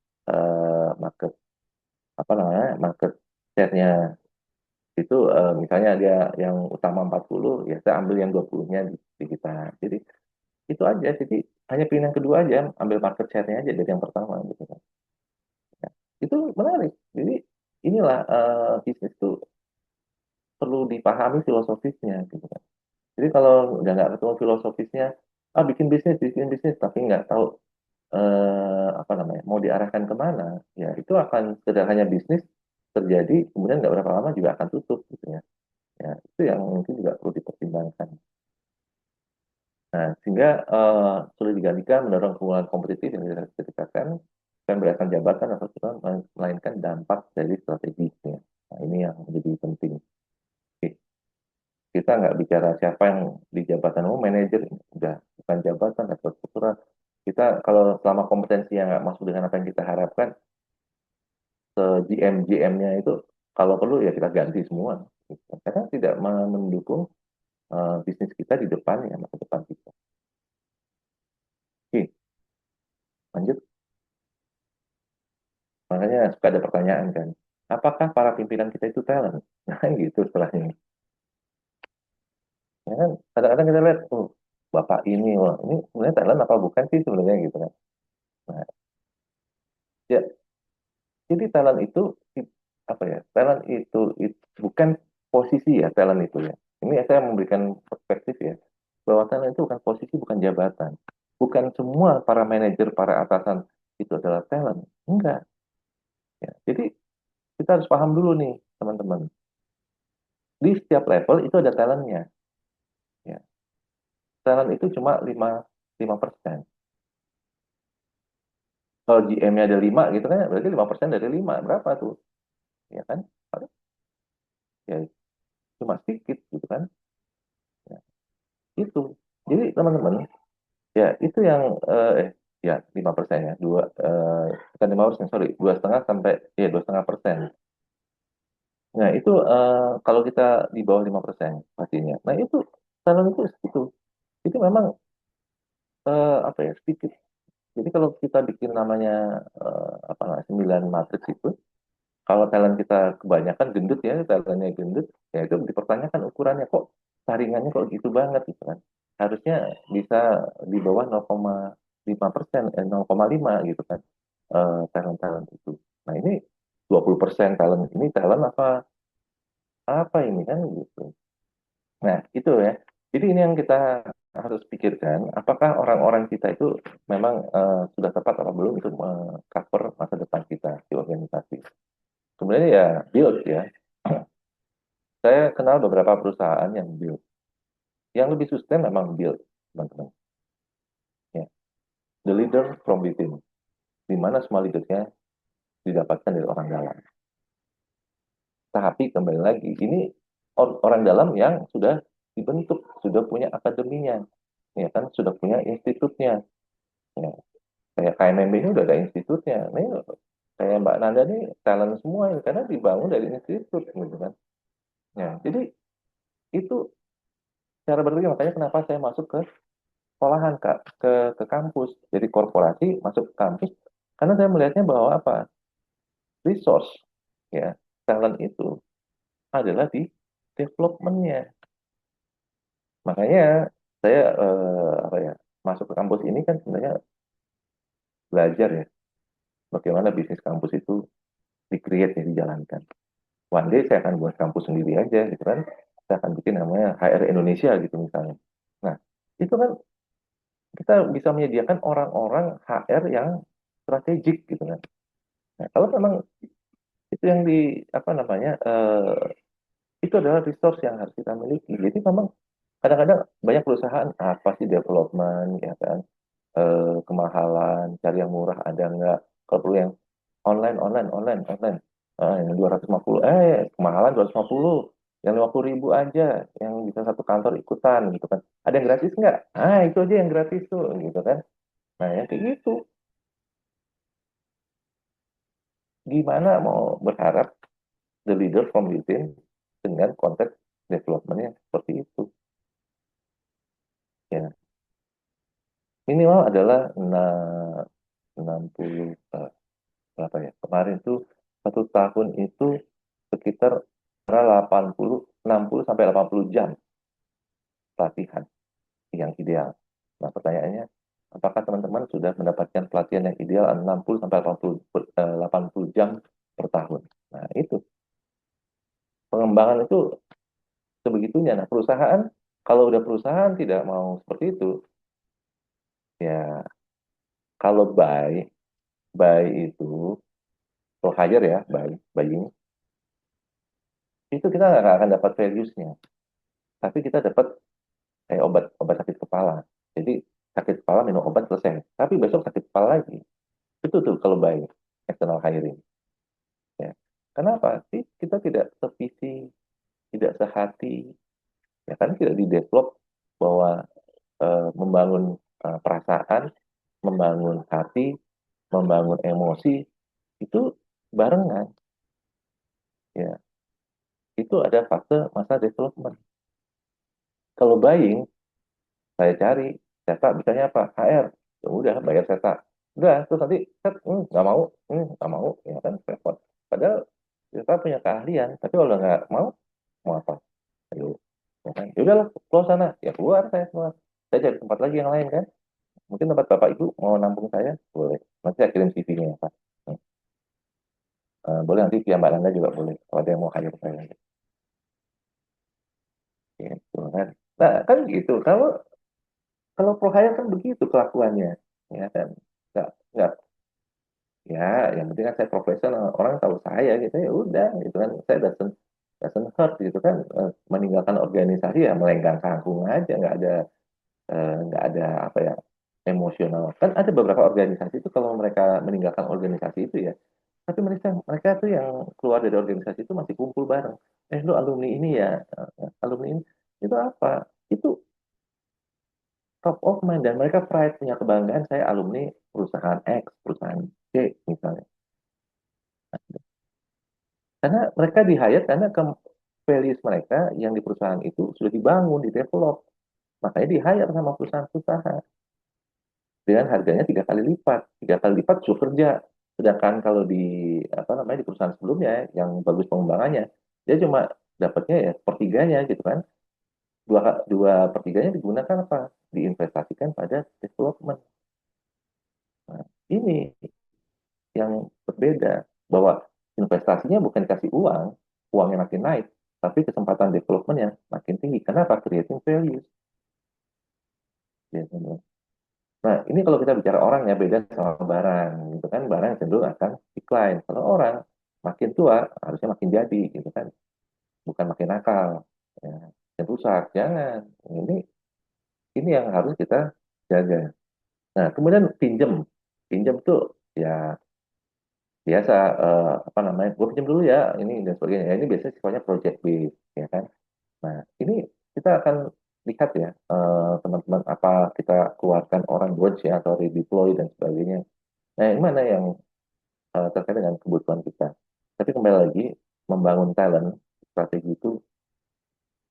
apa namanya market share-nya itu misalnya dia yang utama 40 ya saya ambil yang 20-nya di kita. Jadi itu aja. Jadi hanya pilih yang kedua aja, ambil market share-nya aja dari yang pertama gitu kan. Ya, itu menarik. Jadi inilah bisnis itu perlu dipahami filosofisnya gitu kan. Jadi kalau udah nggak ketemu filosofisnya, bikin bisnis tapi nggak tahu apa namanya mau diarahkan kemana, ya itu akan sekedar hanya bisnis terjadi, kemudian nggak berapa lama juga akan tutup gitu ya. Ya, itu yang mungkin juga perlu dipertimbangkan. Nah, sehingga sulit digantikan mendorong hubungan kompetitif yang tidak diceritakan dan berdasarkan jabatan atau kita melainkan dampak dari strategisnya. Nah, ini yang menjadi penting. Oke, kita nggak bicara siapa yang di jabatan, manajer udah bukan jabatan atau struktural. Kita kalau selama kompetensi yang nggak masuk dengan apa yang kita harapkan, ke GM-GM-nya itu kalau perlu ya kita ganti semua. Gitu. Karena tidak mendukung bisnis kita di depan ya masa depan kita. Oke, lanjut. Makanya suka ada pertanyaan kan, apakah para pimpinan kita itu talent? Nah, gitu setelahnya. Ya kan, kadang-kadang kita lihat, oh, bapak ini, wah, ini sebenarnya talent apa bukan sih sebenarnya gitu kan. Nah, ya, jadi talent itu apa ya? Talent itu bukan posisi ya, talent itu ya. Ini saya memberikan perspektif ya, bahwa talent itu bukan posisi, bukan jabatan. Bukan semua para manajer, para atasan itu adalah talent. Enggak. Ya. Jadi kita harus paham dulu nih, teman-teman. Di setiap level itu ada talentnya. Ya. Talent itu cuma 5%. Kalau GM-nya ada 5 gitu kan, berarti 5% dari 5. Berapa tuh? Ya kan? Ya, cuma sedikit gitu kan. Ya. itu. Jadi teman-teman, ya itu yang ya 5% ya, bukan 5%, sorry, 2,5 sampai, ya 2,5%. Nah itu kalau kita di bawah 5% pastinya. Nah itu talent itu memang apa ya, sedikit. Jadi kalau kita bikin namanya apa nggak, 9 matriks itu, kalau talent kita kebanyakan gendut ya, talentnya gendut, ya itu dipertanyakan ukurannya, kok saringannya kok gitu banget gitu kan. Harusnya bisa di bawah 0,5%, 0,5 gitu kan, talent-talent itu. Nah ini 20% talent, ini talent apa apa ini kan gitu. Nah itu ya. Jadi ini yang kita harus pikirkan, apakah orang-orang kita itu memang sudah tepat atau belum untuk cover masa depan kita di organisasi. Sebenarnya ya build ya. Saya kenal beberapa perusahaan yang build. Yang lebih sustain memang build, teman-teman. Ya. The leader from within. Di mana semua leadernya didapatkan dari orang dalam. Tapi kembali lagi, ini orang dalam yang sudah dibentuk, sudah punya akademinya, ya kan, sudah punya institutnya. Ya. Kayak KMMB ini udah ada institutnya. Ini kayak Mbak Nanda nih talent semua ya, karena dibangun dari institut, gitu kan. Ya, jadi itu cara berpikir, makanya kenapa saya masuk ke sekolahan, ke kampus, jadi korporasi masuk ke kampus, karena saya melihatnya bahwa apa, resource ya, talent itu adalah di developmentnya. Makanya saya apa ya, masuk ke kampus ini kan sebenarnya belajar ya, bagaimana bisnis kampus itu di-create ya, dijalankan. One day saya akan buat kampus sendiri aja gitu kan, saya akan bikin namanya HR Indonesia gitu misalnya. Nah itu kan kita bisa menyediakan orang-orang HR yang strategik gitu kan. Nah, kalau memang itu yang di apa namanya, itu adalah resource yang harus kita miliki. Jadi memang kadang-kadang banyak perusahaan apa sih development ya kan, kemahalan, cari yang murah ada nggak? Kalau perlu yang online, online, online, online. Yang 250, kemahalan 250, yang 50.000 aja, yang bisa satu kantor ikutan gitu kan. Ada yang gratis nggak? Ah itu aja yang gratis tuh gitu kan. Nah yang kayak gitu, gimana mau berharap the leader from within dengan konteks developmentnya seperti itu ya. Minimal adalah 60 berapa ya, kemarin tuh 1 tahun itu sekitar 60 sampai 80 jam pelatihan yang ideal. Nah pertanyaannya, apakah teman-teman sudah mendapatkan pelatihan yang ideal 60 sampai 80 jam per tahun. Nah itu pengembangan itu sebegitunya. Nah perusahaan, kalau udah perusahaan tidak mau seperti itu, ya kalau buy itu, kalau hire ya, buying, itu kita nggak akan dapat values-nya. Tapi kita dapat kayak obat obat sakit kepala. Jadi sakit kepala minum obat selesai. Tapi besok sakit kepala lagi. Itu tuh kalau buy external hiring. Ya. Kenapa sih kita tidak sevisi, tidak sehati, ya kan tidak di-develop bahwa membangun perasaan, membangun hati, membangun emosi itu barengan. Ya, itu ada fase masa development. Kalau buying, saya cari Seta bisanya apa, HR, ya udah bayar Seta, udah terus nanti set nggak mau, nggak mau ya kan repot. Padahal kita punya keahlian, tapi kalau nggak mau apa, ayo ya kan, ya udahlah keluar sana, ya keluar, saya keluar, saya cari tempat lagi yang lain kan, mungkin tempat bapak ibu mau nampung saya boleh, nanti saya kirim CV-nya ya pak. Boleh nanti via mbak Nanda juga boleh kalau ada yang mau hire saya gitu kan. Nah kan gitu, kalau kalau pro hire kan begitu kelakuannya ya kan, nggak ya yang penting kan saya profesional, orang tahu saya gitu, ya udah gitu kan, saya doesn't hurt gitu kan. Meninggalkan organisasi ya melenggang kangkung aja, nggak ada apa ya, emosional. Kan ada beberapa organisasi itu kalau mereka meninggalkan organisasi itu ya, tapi mereka mereka tuh yang keluar dari organisasi itu masih kumpul bareng, lu alumni ini ya, alumni ini itu apa, itu top of mind dan mereka pride punya kebanggaan saya alumni perusahaan X, perusahaan C misalnya. Karena mereka di hire karena ke values mereka yang di perusahaan itu sudah dibangun, di develop. Makanya di hire sama perusahaan-perusahaan dengan harganya 3 kali lipat. 3 kali lipat sudah kerja. Sedangkan kalau di apa namanya di perusahaan sebelumnya yang bagus pengembangannya, dia cuma dapatnya ya sepertiganya gitu kan. Dua pertiganya digunakan apa? Diinvestasikan pada development. Nah, ini yang berbeda bahwa investasinya bukan dikasih uang, uangnya makin naik, tapi kesempatan developmentnya makin tinggi. Kenapa? Creating value. Ya, nah, ini kalau kita bicara orang ya beda sama barang, gitu kan? Barang cenderung akan decline. Kalau orang makin tua harusnya makin jadi, gitu kan? Bukan makin nakal, ya, dan rusak. Jangan. Ini yang harus kita jaga. Nah, kemudian pinjem, pinjem tuh ya biasa apa namanya? Gue pinjam dulu ya, ini dan sebagainya. Ya, ini biasanya sifatnya project based, ya kan? Nah, ini kita akan lihat ya teman-teman apa kita keluarkan orang Dodge ya atau redeploy dan sebagainya. Nah, yang mana yang terkait dengan kebutuhan kita. Tapi kembali lagi, membangun talent, strategi itu,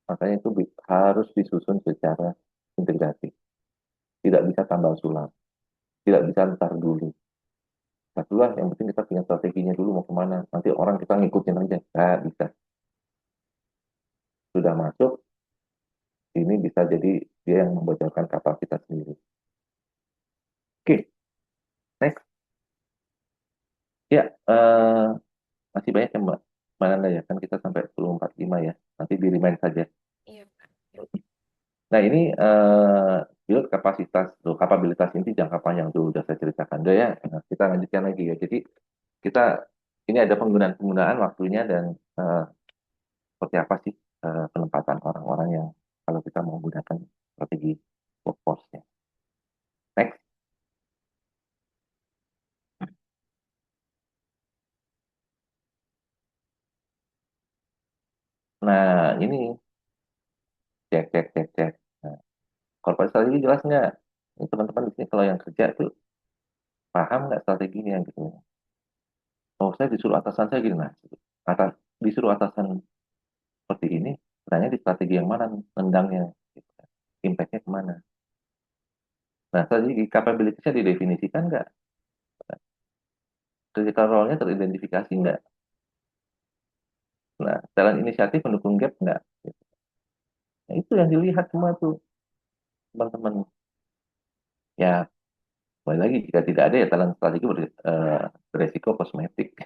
makanya itu harus disusun secara integratif. Tidak bisa tambal sulam. Tidak bisa ntar dulu. Ntar dulu lah, yang penting kita punya strateginya dulu mau kemana. Nanti orang kita ngikutin aja. Nggak bisa. Sudah masuk, ini bisa jadi dia yang membocorkan kapal kita sendiri. Oke, next. Ya, masih banyak ya Mbak. Mana ya, kan kita sampai 10.45 ya. Nanti di-remind saja. Iya, Pak. Nah, ini build kapasitas, tuh, kapabilitas inti jangka panjang tuh udah saya ceritakan. Udah ya, nah, kita lanjutkan lagi ya. Jadi kita ini ada penggunaan-penggunaan waktunya dan eh, seperti apa sih penempatan orang-orang yang kalau kita mau menggunakan strategi workforce-nya. Next. Nah, ini cek cek cek cek. Nah, corporate strategi jelas nggak? Ini teman-teman di sini kalau yang kerja tuh paham nggak strateginya gitu. Oh, saya disuruh atasan saya gini, nah, atas disuruh atasan seperti ini, tanya di strategi yang mana nendangnya, gitu kan. Impact-nya kemana. Nah, strategi capability-nya didefinisikan nggak? Critical role-nya teridentifikasi nggak? Nah, talent inisiatif mendukung gap nggak? Gitu. Nah, itu yang dilihat semua tuh, teman-teman. Ya, kembali lagi, jika tidak ada ya talent strategi beresiko kosmetik.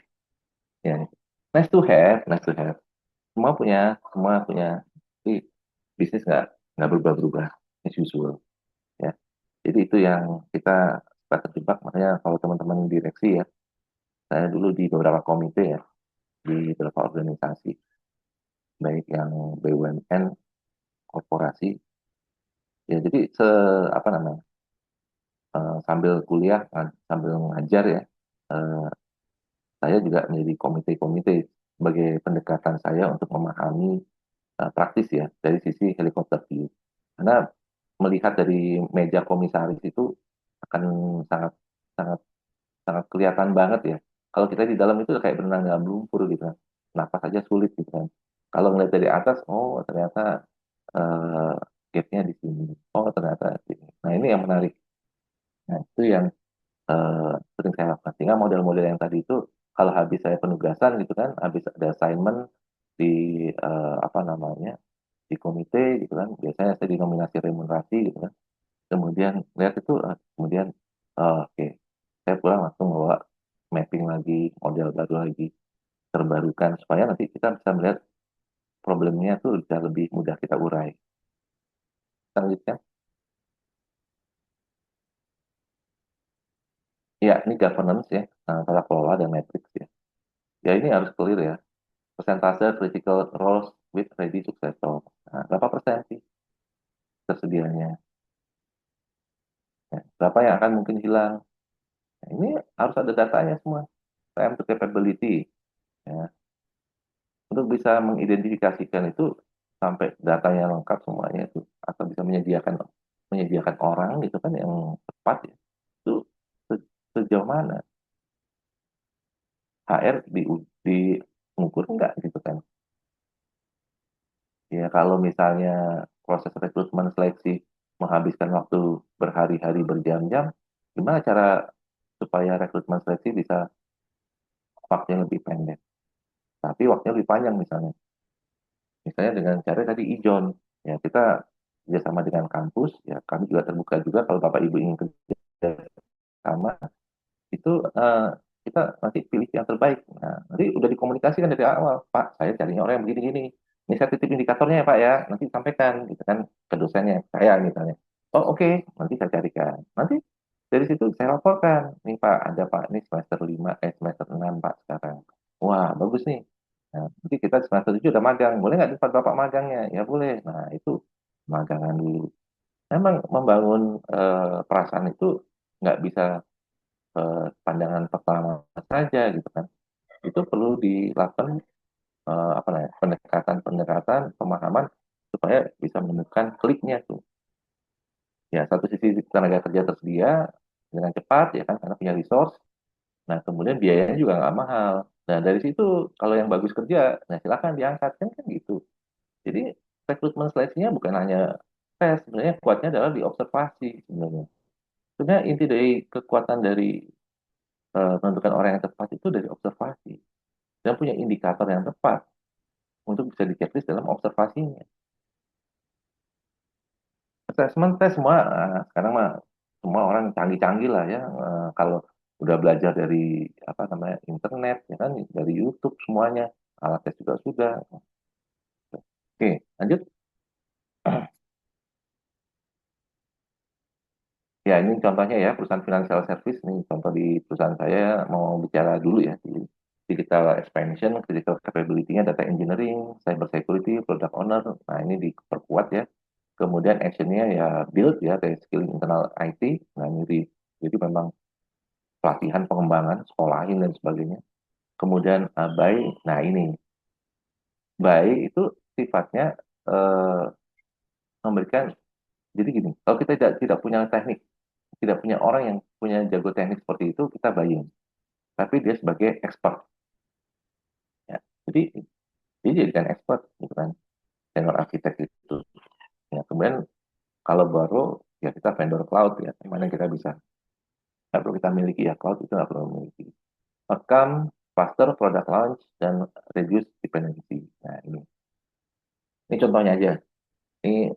Ya. Nice to have, nice to have. Semua punya, tapi bisnis nggak berubah-berubah, as usual. Ya. Jadi itu yang kita suka terjebak, makanya kalau teman-teman direksi ya, saya dulu di beberapa komite ya, di beberapa organisasi, baik yang BUMN, korporasi, ya jadi apa namanya, sambil kuliah, sambil ngajar ya, eh, saya juga menjadi komite-komite sebagai pendekatan saya untuk memahami praktis ya dari sisi helikopter view. Karena melihat dari meja komisaris itu akan sangat sangat sangat kelihatan banget ya. Kalau kita di dalam itu kayak berenang dalam lumpur gitu kan. Napas saja sulit gitu kan. Kalau ngeliat dari atas, oh ternyata eh, gapnya di sini. Oh ternyata di sini. Nah ini yang menarik. Nah itu yang sering saya lakukan. Sehingga model-model yang tadi itu, kalau habis saya penugasan gitu kan, habis ada assignment di apa namanya, di komite gitu kan, biasanya saya dinominasi remunerasi gitu kan. Kemudian lihat itu, kemudian oke, saya pulang langsung bawa mapping lagi, model baru lagi, terbarukan, supaya nanti kita bisa melihat problemnya tuh bisa lebih mudah kita urai. Selanjutnya, ya ini governance ya, tata kelola dan matrix ya. Ya ini harus clear ya, persentase critical roles with ready successor. Nah, berapa persen sih tersedianya? Ya, berapa yang akan mungkin hilang? Nah, ini harus ada datanya semua. Time to capability. Ya. Untuk bisa mengidentifikasikan itu sampai datanya lengkap semuanya itu, atau bisa menyediakan orang gitu kan yang tepat ya, itu sejauh mana HR diukur enggak gitu kan. Ya kalau misalnya proses rekrutmen seleksi menghabiskan waktu berhari-hari berjam-jam, gimana cara supaya rekrutmen seleksi bisa waktunya lebih pendek, tapi waktunya lebih panjang misalnya. Misalnya dengan cara tadi ijon, ya kita kerjasama dengan kampus, ya kami juga terbuka juga kalau Bapak Ibu ingin kerja sama, itu kita nanti pilih yang terbaik. Nah, nanti udah dikomunikasikan dari awal, Pak, saya carinya orang yang begini-gini. Ini saya titip indikatornya ya Pak ya, nanti sampaikan gitu kan ke dosennya, saya misalnya. Oh oke, nanti saya carikan. Nanti dari situ saya laporkan, nih Pak, ada Pak, ini semester 5, semester 6 Pak sekarang. Wah, bagus nih. Nah, nanti kita semester 7 udah magang, boleh nggak di tempat Bapak magangnya? Ya boleh. Nah, itu magangan dulu. Memang membangun perasaan itu nggak bisa pandangan pertama saja gitu kan. Itu perlu dilakukan apa namanya, pendekatan-pendekatan pemahaman supaya bisa menemukan kliknya tuh. Ya, satu sisi tenaga kerja tersedia dengan cepat ya kan karena punya resource. Nah, kemudian biayanya juga nggak mahal. Nah, dari situ kalau yang bagus kerja, nah silakan diangkat kan gitu. Jadi rekrutmen seleksinya bukan hanya tes, sebenarnya kuatnya adalah di observasi sebenarnya. Sebenarnya inti dari kekuatan dari menentukan orang yang tepat itu dari observasi dan punya indikator yang tepat untuk bisa di-checklist dalam observasinya. Assessment tes semua sekarang mah semua orang canggih-canggih lah ya. Kalau udah belajar dari apa namanya internet ya kan dari YouTube semuanya alat tes juga sudah. Oke, lanjut. Ya ini contohnya ya perusahaan financial service nih contoh di perusahaan saya mau bicara dulu ya di digital expansion, critical capability-nya data engineering, cyber security, product owner. Nah ini diperkuat ya. Kemudian action-nya ya build ya dari skill internal IT. Nah ini jadi memang pelatihan pengembangan, sekolahin dan sebagainya. Kemudian buy, nah ini buy itu sifatnya eh, memberikan, jadi gini, kalau kita tidak punya teknik, tidak punya orang yang punya jago teknik seperti itu, kita buying. Tapi dia sebagai expert. Ya. Jadi dia jadikan expert, gitu kan, senior arsitek itu. Ya, kemudian kalau baru ya kita vendor cloud ya, mana kita bisa nggak perlu kita miliki ya cloud itu nggak perlu memiliki. Rekam faster product launch dan reduce dependency. Nah ini contohnya aja. Ini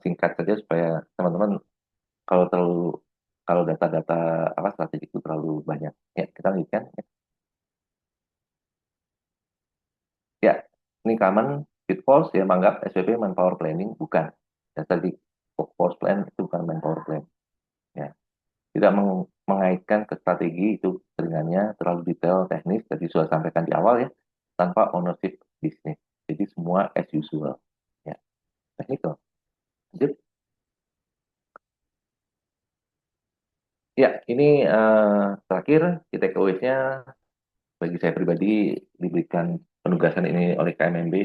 singkat saja supaya teman-teman kalau terlalu kalau data-data apa strategi itu terlalu banyak. Ya kita lanjutkan. Ya ini common pitfalls ya menganggap SPP manpower planning bukan. Ya tadi workforce plan itu bukan manpower plan. Ya tidak mengaitkan ke strategi itu selingannya terlalu detail teknis tadi sudah sampaikan di awal ya tanpa ownership bisnis. Jadi semua as usual. Ya teknikal. Lanjut. Ya, ini terakhir kita takeaways-nya bagi saya pribadi diberikan penugasan ini oleh KMMB,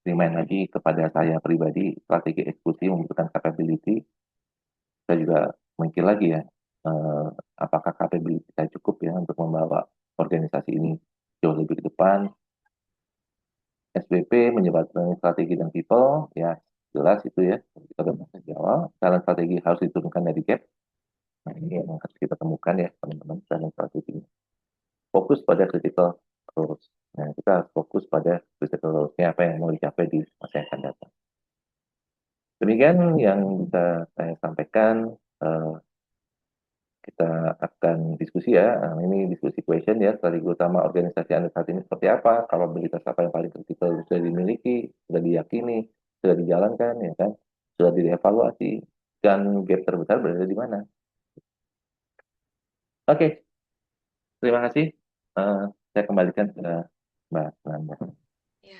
remind lagi kepada saya pribadi strategi eksekusi membutuhkan capability. Saya juga mikir lagi ya, eh, apakah capability saya cukup ya untuk membawa organisasi ini jauh lebih ke depan. SBP menyebabkan strategi dan people, ya jelas itu ya, kita udah bahas di awal. Jalan strategi harus diturunkan dari gap. Nah ini yang harus kita temukan ya teman-teman, jalan strategi. Fokus pada critical roles. Nah, kita fokus pada critical roles-nya apa yang mau dicapai di masa yang akan datang. Demikian yang bisa saya sampaikan. Eh, kita akan diskusi ya. Ini diskusi question ya. Strategi utama organisasi Anda saat ini seperti apa? Kapabilitas apa yang paling kritikal sudah dimiliki, sudah diyakini, sudah dijalankan, ya kan? Sudah dievaluasi. Dan gap terbesar berada di mana? Oke, terima kasih. Eh, saya kembalikan ke Mbak Nanda. Ya.